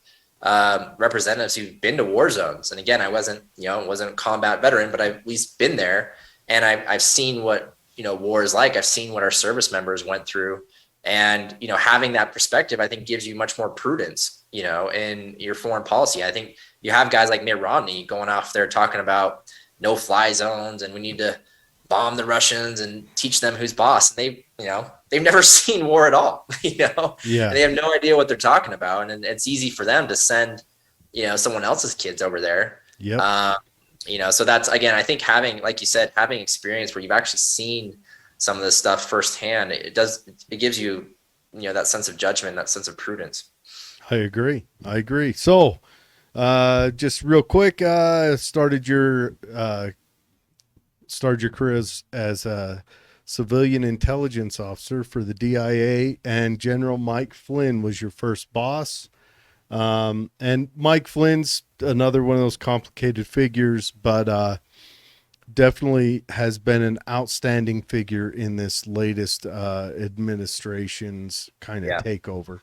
representatives who've been to war zones. And again, I wasn't a combat veteran, but I've at least been there, and I've seen what, you know, war is like. I've seen what our service members went through, and, you know, having that perspective, I think, gives you much more prudence, you know, in your foreign policy. I think you have guys like Mitt Romney going off there talking about no-fly zones, and we need to bomb the Russians and teach them who's boss. And they've never seen war at all, you know, Yeah. and they have no idea what they're talking about. And it's easy for them to send, you know, someone else's kids over there. Yep. You know, so that's, again, I think having, like you said, having experience where you've actually seen some of this stuff firsthand, it gives you, you know, that sense of judgment, that sense of prudence. I agree. So, just real quick, started your career as a civilian intelligence officer for the DIA, and General Mike Flynn was your first boss. And Mike Flynn's another one of those complicated figures, but definitely has been an outstanding figure in this latest administration's kind of Yeah. takeover.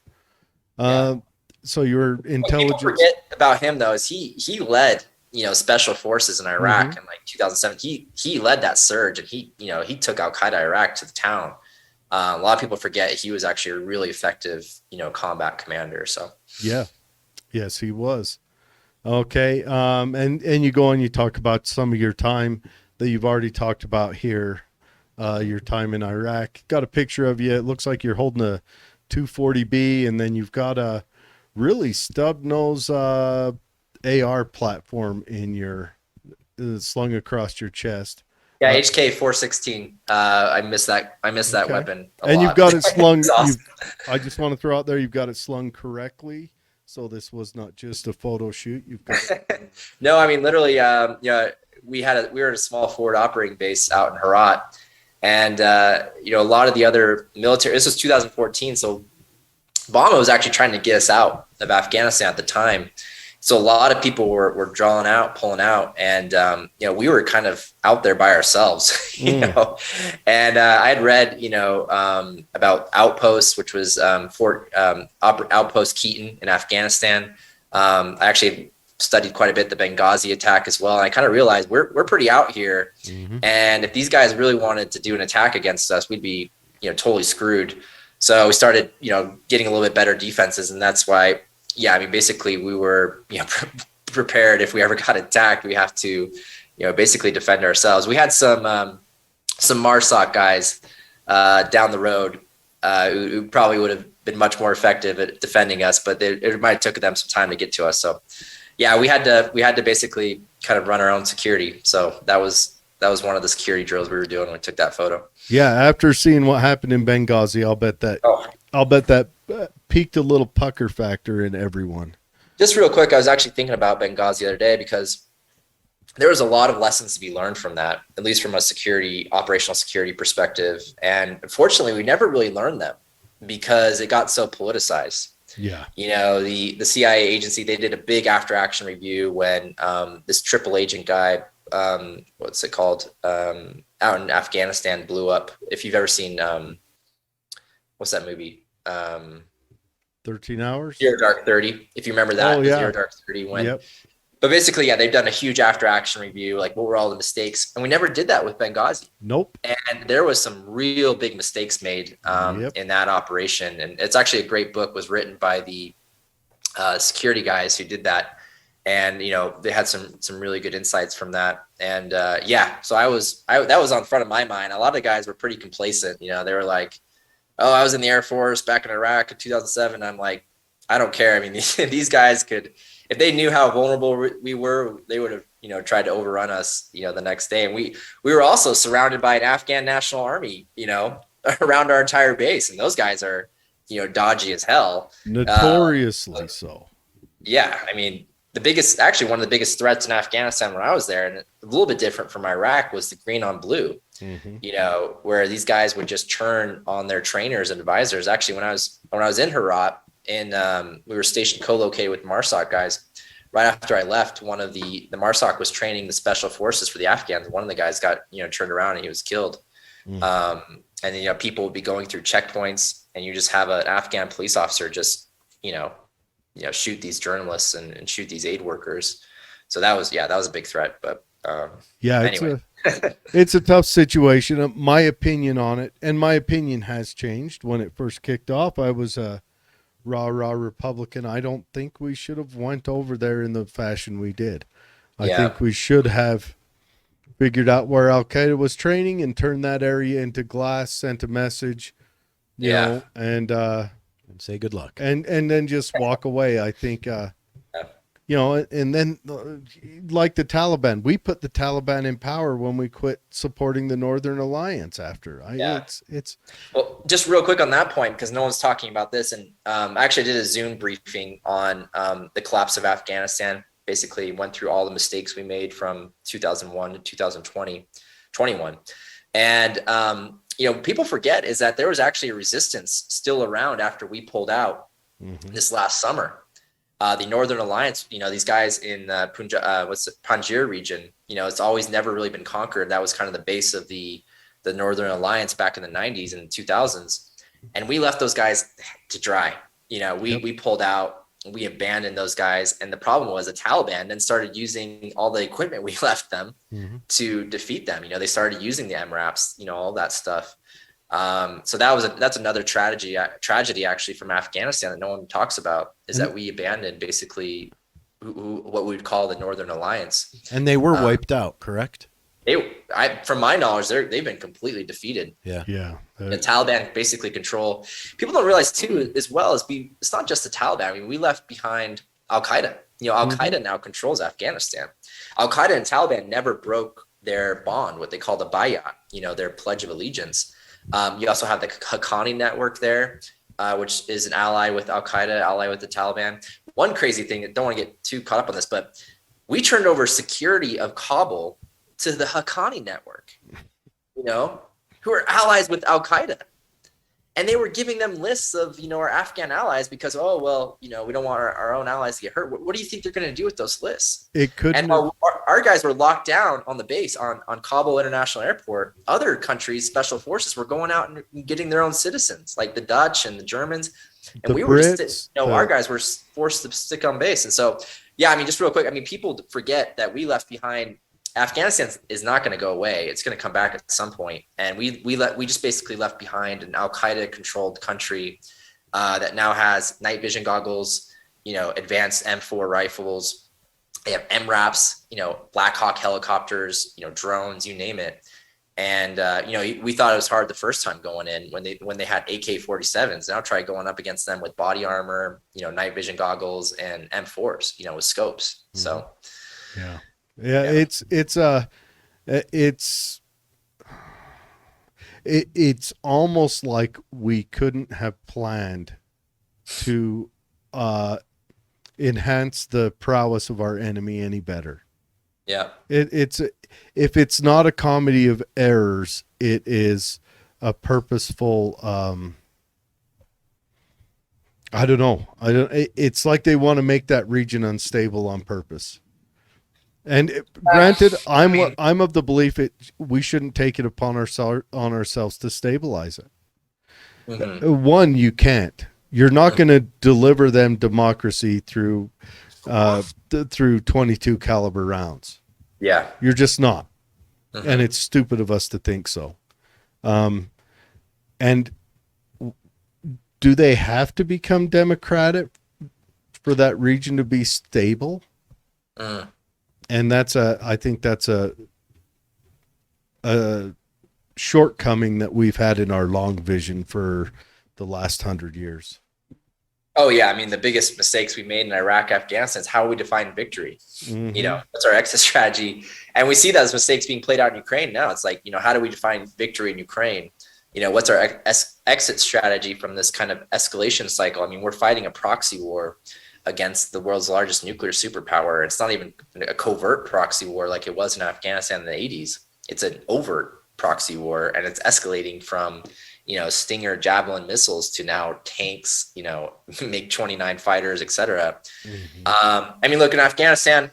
Yeah. So your What people intelligence. forget about him, though, is he led, you know, special forces in Iraq Mhm. in like 2007. He led that surge, and he took Al Qaeda Iraq to the town. A lot of people forget he was actually a really effective, you know, combat commander. So Yeah. Yes, he was. Okay. And you go and you talk about some of your time that you've already talked about here. Your time in Iraq. Got a picture of you. It looks like you're holding a 240B, and then you've got a really stub nose AR platform in your slung across your chest. yeah, Uh, HK 416. I miss that. I miss that okay. weapon a And you've lot. got it slung. It's awesome. I just want to throw out there, you've got it slung correctly. So this was not just a photo shoot. You've got it. No, I mean, literally, yeah, we were at a small forward operating base out in Herat, and you know, a lot of the other military. This was 2014, so Obama was actually trying to get us out of Afghanistan at the time. So a lot of people were drawing out, pulling out, and you know, we were kind of out there by ourselves, you know. And I had read, you know, about Outpost, which was Outpost Keaton in Afghanistan. I actually studied quite a bit the Benghazi attack as well. And I kind of realized we're pretty out here. And if these guys really wanted to do an attack against us, we'd be, totally screwed. So we started, getting a little bit better defenses. And that's why, basically we were, prepared. If we ever got attacked, we have to, basically defend ourselves. We had some MARSOC guys down the road who probably would have been much more effective at defending us, but it might have took them some time to get to us. So we had to basically kind of run our own security. So that was one of the security drills we were doing when we took that photo. Yeah, after seeing what happened in Benghazi, I'll bet that peaked a little pucker factor in everyone. Just real quick, I was actually thinking about Benghazi the other day because there was a lot of lessons to be learned from that, at least from a operational security perspective. And unfortunately, we never really learned them because it got so politicized. Yeah. The CIA agency, they did a big after action review when this triple agent guy, what's it called, out in Afghanistan blew up. If you've ever seen, what's that movie? 13 Hours? Zero Dark 30. If you remember that, Oh, yeah. Zero Dark 30 when. Yep. But basically, they've done a huge after action review, like what were all the mistakes? And we never did that with Benghazi. Nope. And there was some real big mistakes made in that operation. And it's actually a great book, was written by the security guys who did that. And, they had some really good insights from that. And so that was on front of my mind. A lot of the guys were pretty complacent. They were like, oh, I was in the Air Force back in Iraq in 2007. I'm like, I don't care. I mean, these guys could, if they knew how vulnerable we were, they would have, tried to overrun us, the next day. And we were also surrounded by an Afghan National Army, around our entire base. And those guys are, dodgy as hell. Notoriously so. Yeah. I mean, one of the biggest threats in Afghanistan when I was there, and a little bit different from Iraq, was the green on blue, where these guys would just turn on their trainers and advisors. Actually, when I was in Herat, and we were stationed co-located with MARSOC guys. Right after I left, one of the MARSOC was training the special forces for the Afghans. One of the guys got turned around and he was killed. And people would be going through checkpoints, and you just have an Afghan police officer just shoot these journalists and shoot these aid workers. So that was a big threat. But anyway. It's a tough situation. My opinion on it, and my opinion has changed. When it first kicked off, I was a rah Republican. I don't think we should have went over there in the fashion we did. I think we should have figured out where Al Qaeda was training and turned that area into glass, sent a message, you know, and say good luck, and then just walk away. I think, and then like the Taliban, we put the Taliban in power when we quit supporting the Northern Alliance after. It's well, just real quick on that point, because no one's talking about this. And I actually did a Zoom briefing on the collapse of Afghanistan. Basically went through all the mistakes we made from 2001 to 2021. And, people forget is that there was actually a resistance still around after we pulled out this last summer. The Northern Alliance, these guys in Panjshir region, it's always never really been conquered. That was kind of the base of the Northern Alliance back in the 90s and 2000s. And we left those guys to dry. We pulled out, we abandoned those guys. And the problem was the Taliban then started using all the equipment we left them to defeat them. They started using the MRAPs, all that stuff. So that's another tragedy actually from Afghanistan that no one talks about, is that we abandoned basically what we would call the Northern Alliance. And they were wiped out, correct? From my knowledge, they've been completely defeated. The Taliban basically control. People don't realize too, as well as it's not just the Taliban. I mean, we left behind Al Qaeda. Al Qaeda now controls Afghanistan. Al Qaeda and Taliban never broke their bond, what they call the bayat, their pledge of allegiance. You also have the Haqqani network there, which is an ally with Al Qaeda, ally with the Taliban. One crazy thing, I don't want to get too caught up on this, but we turned over security of Kabul to the Haqqani network, who are allies with Al Qaeda. And they were giving them lists of, our Afghan allies because, we don't want our own allies to get hurt. What do you think they're going to do with those lists? It could. And our guys were locked down on the base on Kabul International Airport. Other countries, special forces, were going out and getting their own citizens, like the Dutch and the Germans. And The we were Brits, just, our guys were forced to stick on base. And so, Yeah, I mean, just real quick. I mean, people forget that we left behind. Afghanistan is not going to go away. It's going to come back at some point, and we just basically left behind an Al Qaeda controlled country that now has night vision goggles, advanced M4 rifles. They have MRAPs, Black Hawk helicopters, drones, you name it. And we thought it was hard the first time going in when they had AK-47s. Now try going up against them with body armor, night vision goggles, and M4s, with scopes. So, yeah. It's almost like we couldn't have planned to enhance the prowess of our enemy any better. Yeah. It's if it's not a comedy of errors, it is a purposeful. I don't know. It's like they want to make that region unstable on purpose. And granted, I'm of the belief we shouldn't take it upon ourselves to stabilize it. Mm-hmm. One, you can't. You're not going to deliver them democracy through 22 caliber rounds. Yeah. You're just not. Mm-hmm. And it's stupid of us to think so. And do they have to become democratic for that region to be stable? And I think that's a shortcoming that we've had in our long vision for the last 100 years. Oh yeah, I mean the biggest mistakes we made in Iraq, Afghanistan is how we define victory. Mm-hmm. That's our exit strategy, and we see those mistakes being played out in Ukraine now. It's like, how do we define victory in Ukraine? What's our exit strategy from this kind of escalation cycle? I mean, we're fighting a proxy war against the world's largest nuclear superpower. It's not even a covert proxy war like it was in Afghanistan in the 80s. It's an overt proxy war, and it's escalating from Stinger Javelin missiles to now tanks, MiG-29 fighters, etc. Mm-hmm. I mean, look, in Afghanistan,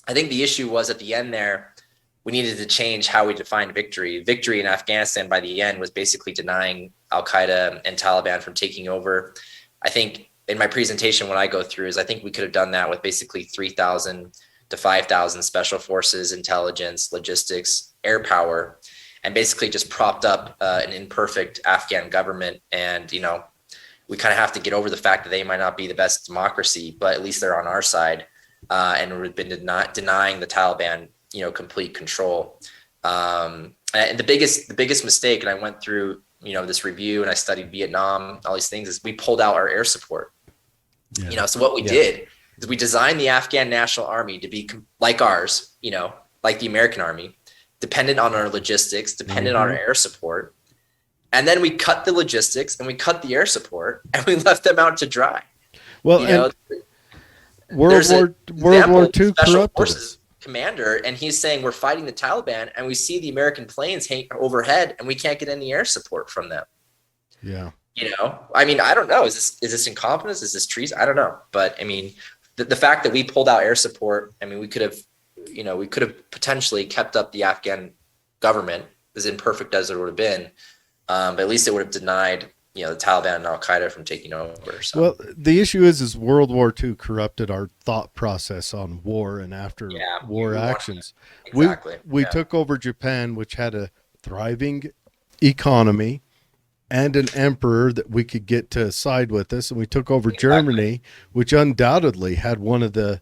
I think the issue was at the end there, we needed to change how we defined victory. Victory in Afghanistan by the end was basically denying Al Qaeda and Taliban from taking over. I think in my presentation, what I go through is I think we could have done that with basically 3,000 to 5,000 special forces, intelligence, logistics, air power, and basically just propped up an imperfect Afghan government. And, we kind of have to get over the fact that they might not be the best democracy, but at least they're on our side. And we've been denying the Taliban, complete control. And the biggest mistake, and I went through, this review and I studied Vietnam, all these things, is we pulled out our air support. Yeah. So what we did is we designed the Afghan National Army to be like ours, like the American Army, dependent on our logistics, dependent on our air support. And then we cut the logistics and we cut the air support and we left them out to dry. Well, World War II corrupted us. Commander, and he's saying we're fighting the Taliban and we see the American planes hang overhead and we can't get any air support from them. Yeah. I mean, I don't know. Is this incompetence? Is this treason? I don't know. But I mean, the fact that we pulled out air support, I mean, we could have potentially kept up the Afghan government, as imperfect as it would have been. But at least it would have denied, the Taliban and Al Qaeda from taking over. So. Well, the issue is World War II corrupted our thought process on war and after war actions. Exactly. We took over Japan, which had a thriving economy and an emperor that we could get to side with us. And we took over Germany, which undoubtedly had one of the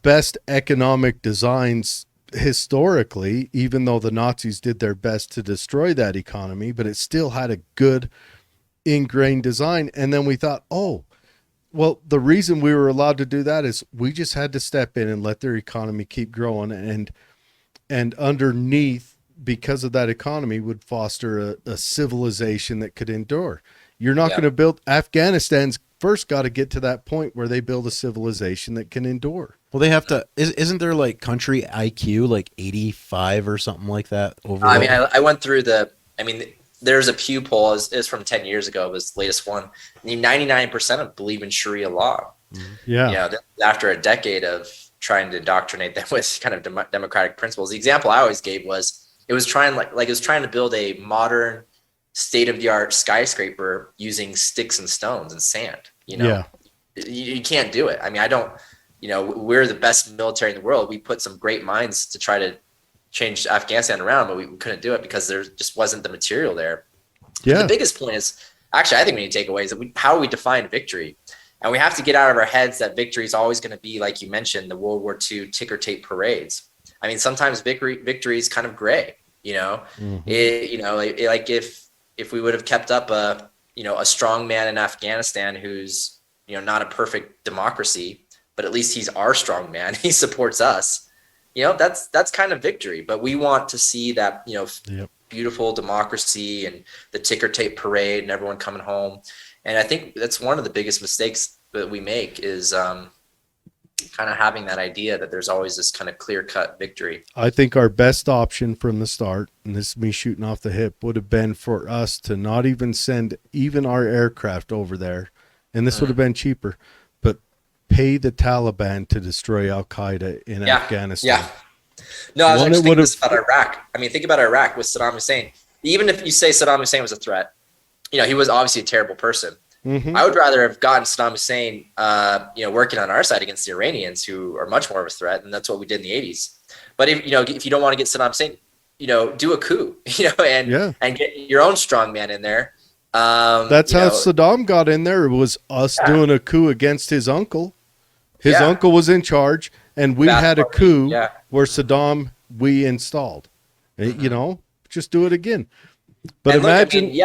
best economic designs historically, even though the Nazis did their best to destroy that economy, but it still had a good ingrained design. And then we thought, well, the reason we were allowed to do that is we just had to step in and let their economy keep growing, and underneath, because of that economy, would foster a civilization that could endure. You're not going to build. Afghanistan's first got to get to that point where they build a civilization that can endure. Well, they have to. Isn't there like country IQ like 85 or something like that? Overall? I mean, I went through there's a Pew poll, is from 10 years ago, it was the latest one. 99% believe in Sharia law. Yeah. After a decade of trying to indoctrinate them with kind of democratic principles. The example I always gave was it was trying to build a modern state-of-the-art skyscraper using sticks and stones and sand. You can't do it. I mean, we're the best military in the world. We put some great minds to try to change Afghanistan around, but we couldn't do it because there just wasn't the material there. Yeah. But the biggest point is, actually, I think we need to take away is that how we define victory. And we have to get out of our heads that victory is always going to be, like you mentioned, the World War II ticker tape parades. I mean, sometimes victory is kind of gray, like if we would have kept up a strong man in Afghanistan who's, not a perfect democracy, but at least he's our strong man. He supports us. That's kind of victory. But we want to see that, Yep. beautiful democracy and the ticker tape parade and everyone coming home. And I think that's one of the biggest mistakes that we make is kind of having that idea that there's always this kind of clear-cut victory. I think our best option from the start, and this is me shooting off the hip, would have been for us to not even send even our aircraft over there. And this would have been cheaper, but pay the Taliban to destroy Al-Qaeda in Afghanistan. Yeah. No, I was actually thinking this about Iraq. I mean, think about Iraq with Saddam Hussein. Even if you say Saddam Hussein was a threat, he was obviously a terrible person. Mm-hmm. I would rather have gotten Saddam Hussein, working on our side against the Iranians, who are much more of a threat, and that's what we did in the 80s. But if you don't want to get Saddam Hussein, do a coup, and get your own strong man in there. That's how Saddam got in there. It was us doing a coup against his uncle. His uncle was in charge, and we had a coup where Saddam we installed. Just do it again. But imagine,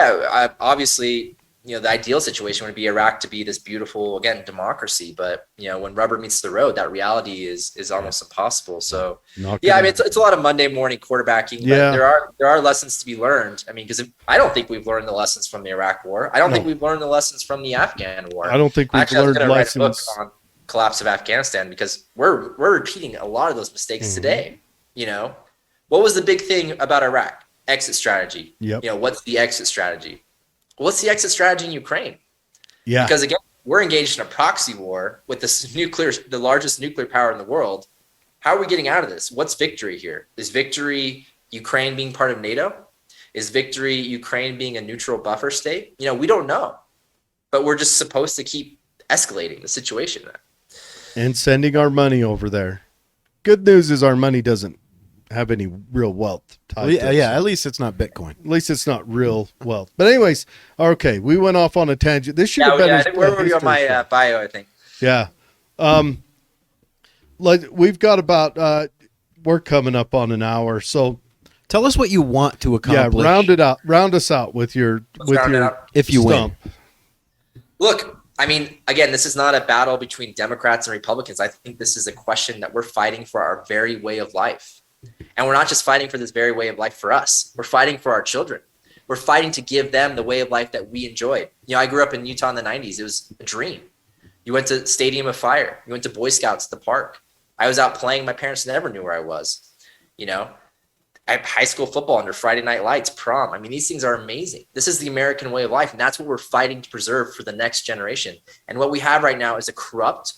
obviously, the ideal situation would be Iraq to be this beautiful, again, democracy. But when rubber meets the road, that reality is almost impossible. So it's a lot of Monday morning quarterbacking. But there are lessons to be learned. I mean, because I don't think we've learned the lessons from the Iraq War. I don't think we've learned the lessons from the Afghan War. I don't think we've learned lessons. Write a book on collapse of Afghanistan because we're repeating a lot of those mistakes today. What was the big thing about Iraq? Exit strategy. Yep. What's the exit strategy? What's the exit strategy in Ukraine? Yeah. Because again, we're engaged in a proxy war with the largest nuclear power in the world. How are we getting out of this? What's victory here? Is victory Ukraine being part of NATO? Is victory Ukraine being a neutral buffer state? We don't know, but we're just supposed to keep escalating the situation. And sending our money over there. Good news is our money doesn't have any real wealth. At least it's not Bitcoin. At least it's not real wealth. But anyways, okay, we went off on a tangent. This should have been. I think where were you on my bio? I think. Yeah, like we've got about. We're coming up on an hour, so tell us what you want to accomplish. Yeah, round us out with your if you stump. win. Look, I mean, again, this is not a battle between Democrats and Republicans. I think this is a question that we're fighting for our very way of life. And we're not just fighting for this very way of life for us. We're fighting for our children. We're fighting to give them the way of life that we enjoyed. I grew up in Utah in the 90s. It was a dream. You went to Stadium of Fire. You went to Boy Scouts at the park. I was out playing. My parents never knew where I was. I had high school football under Friday Night Lights, prom. I mean, these things are amazing. This is the American way of life. And that's what we're fighting to preserve for the next generation. And what we have right now is a corrupt,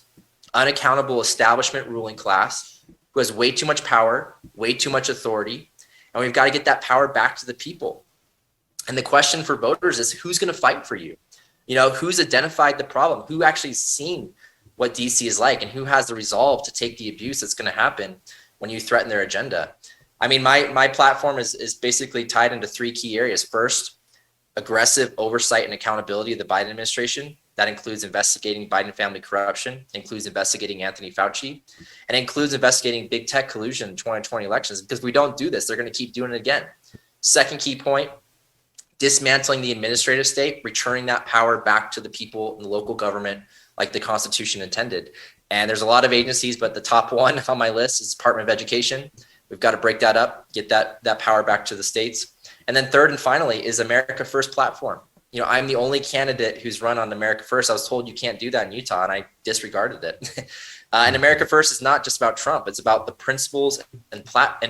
unaccountable establishment ruling class who has way too much power, way too much authority, and we've got to get that power back to the people. And the question for voters is, who's going to fight for you? Who's identified the problem? Who actually has seen what DC is like, and who has the resolve to take the abuse that's going to happen when you threaten their agenda? I mean, my platform is basically tied into three key areas. First, aggressive oversight and accountability of the Biden administration. That includes investigating Biden family corruption, includes investigating Anthony Fauci, and includes investigating big tech collusion in 2020 elections. Because if we don't do this, they're going to keep doing it again. Second key point, dismantling the administrative state, returning that power back to the people in the local government like the Constitution intended. And there's a lot of agencies, but the top one on my list is Department of Education. We've got to break that up, get that power back to the states. And then third and finally is America First platform. I'm the only candidate who's run on America First. I was told you can't do that in Utah, and I disregarded it. And America First is not just about Trump. It's about the principles and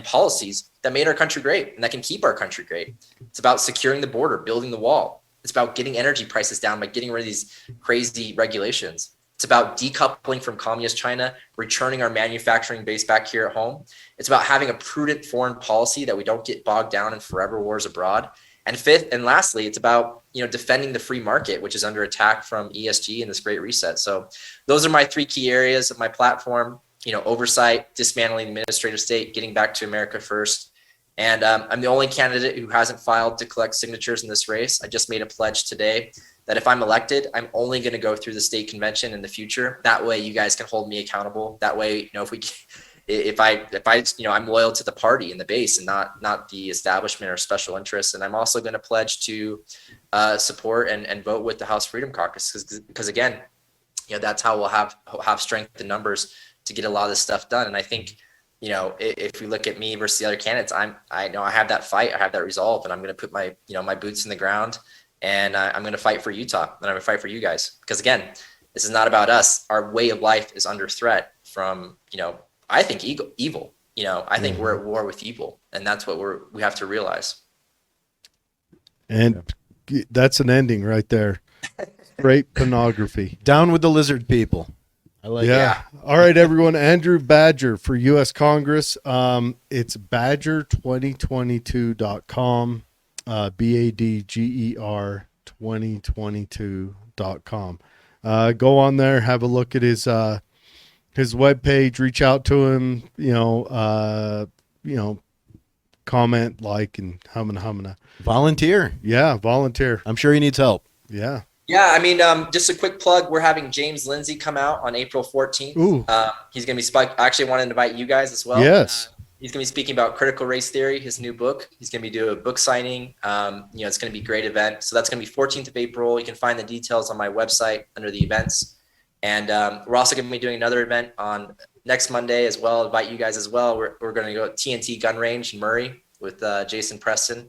policies that made our country great and that can keep our country great. It's about securing the border, building the wall. It's about getting energy prices down by getting rid of these crazy regulations. It's about decoupling from communist China, returning our manufacturing base back here at home. It's about having a prudent foreign policy that we don't get bogged down in forever wars abroad. And fifth and lastly, it's about, defending the free market, which is under attack from ESG and this great reset. So those are my 3 key areas of my platform, oversight, dismantling the administrative state, getting back to America first. And I'm the only candidate who hasn't filed to collect signatures in this race. I just made a pledge today that if I'm elected, I'm only going to go through the state convention in the future. That way you guys can hold me accountable. That way, if I'm loyal to the party and the base and not the establishment or special interests. And I'm also going to pledge to support and vote with the House Freedom Caucus because again, that's how we'll have strength in numbers to get a lot of this stuff done. And I think, if we look at me versus the other candidates, I know I have that fight, I have that resolve, and I'm going to put my, my boots in the ground, and I'm going to fight for Utah, and I'm going to fight for you guys. Because again, this is not about us. Our way of life is under threat from, I think evil. I think we're at war with evil, and that's what we have to realize. And that's an ending right there. Great pornography. Down with the lizard people. I like it. All right, everyone. Andrew Badger for U.S. Congress. It's badger2022.com. BADGER 2022.com. Go on there, have a look at his webpage, reach out to him, comment, like, and humana. Volunteer. Yeah, volunteer. I'm sure he needs help. Yeah. Yeah, I mean, just a quick plug. We're having James Lindsay come out on April 14th. Ooh. He's going to be I actually wanted to invite you guys as well. Yes. He's going to be speaking about critical race theory, his new book. He's going to be doing a book signing. It's going to be a great event. So that's going to be 14th of April. You can find the details on my website under the events. And we're also going to be doing another event on next Monday as well. I'll invite you guys as well. We're going to go to TNT Gun Range in Murray with Jason Preston.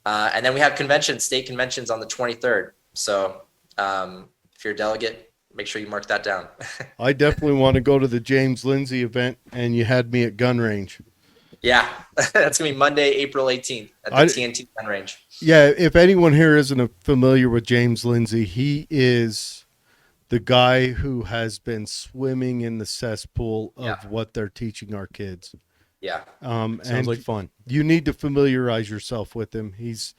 And then we have state conventions on the 23rd. So if you're a delegate, make sure you mark that down. I definitely want to go to the James Lindsay event, and you had me at gun range. Yeah, that's going to be Monday, April 18th at the TNT Gun Range. Yeah, if anyone here isn't familiar with James Lindsay, he is the guy who has been swimming in the cesspool of what they're teaching our kids. Yeah. Sounds like fun. You need to familiarize yourself with him. He's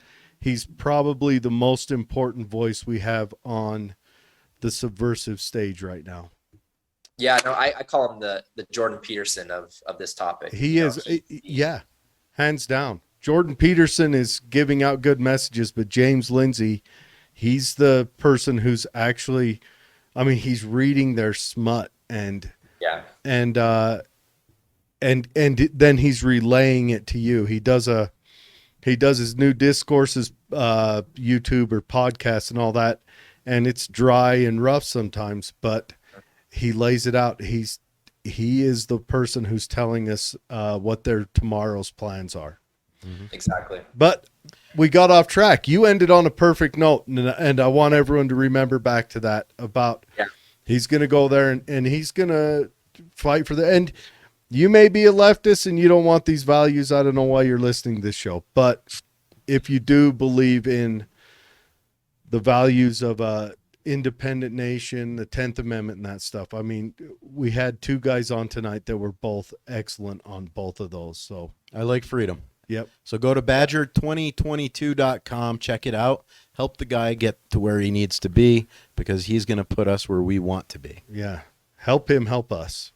probably the most important voice we have on the subversive stage right now. Yeah, no, I call him the Jordan Peterson of this topic. He is, hands down. Jordan Peterson is giving out good messages, but James Lindsay, he's the person who's actually, he's reading their smut and then he's relaying it to you. He does his new discourses, YouTube or podcast and all that, and it's dry and rough sometimes, but he lays it out. He is the person who's telling us what their tomorrow's plans are. Mm-hmm. Exactly. But we got off track. You ended on a perfect note, and I want everyone to remember back to that about he's going to go there and he's going to fight for the end. You may be a leftist and you don't want these values. I don't know why you're listening to this show, but if you do believe in the values of a independent nation, the 10th Amendment and that stuff, we had 2 guys on tonight that were both excellent on both of those. So I like freedom. Yep. So go to badger2022.com, check it out. Help the guy get to where he needs to be because he's going to put us where we want to be. Yeah. Help him help us.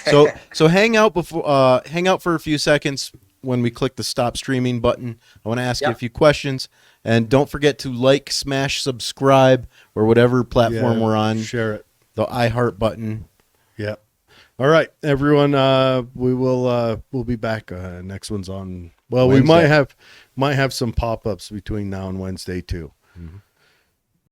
So hang out for a few seconds when we click the stop streaming button. I want to ask you a few questions, and don't forget to like, smash, subscribe, or whatever platform we're on. Share it. The iHeart button. Yeah. All right, everyone. We'll be back. Next one's on. Well, Wednesday. we might have some pop-ups between now and Wednesday too. Mm-hmm.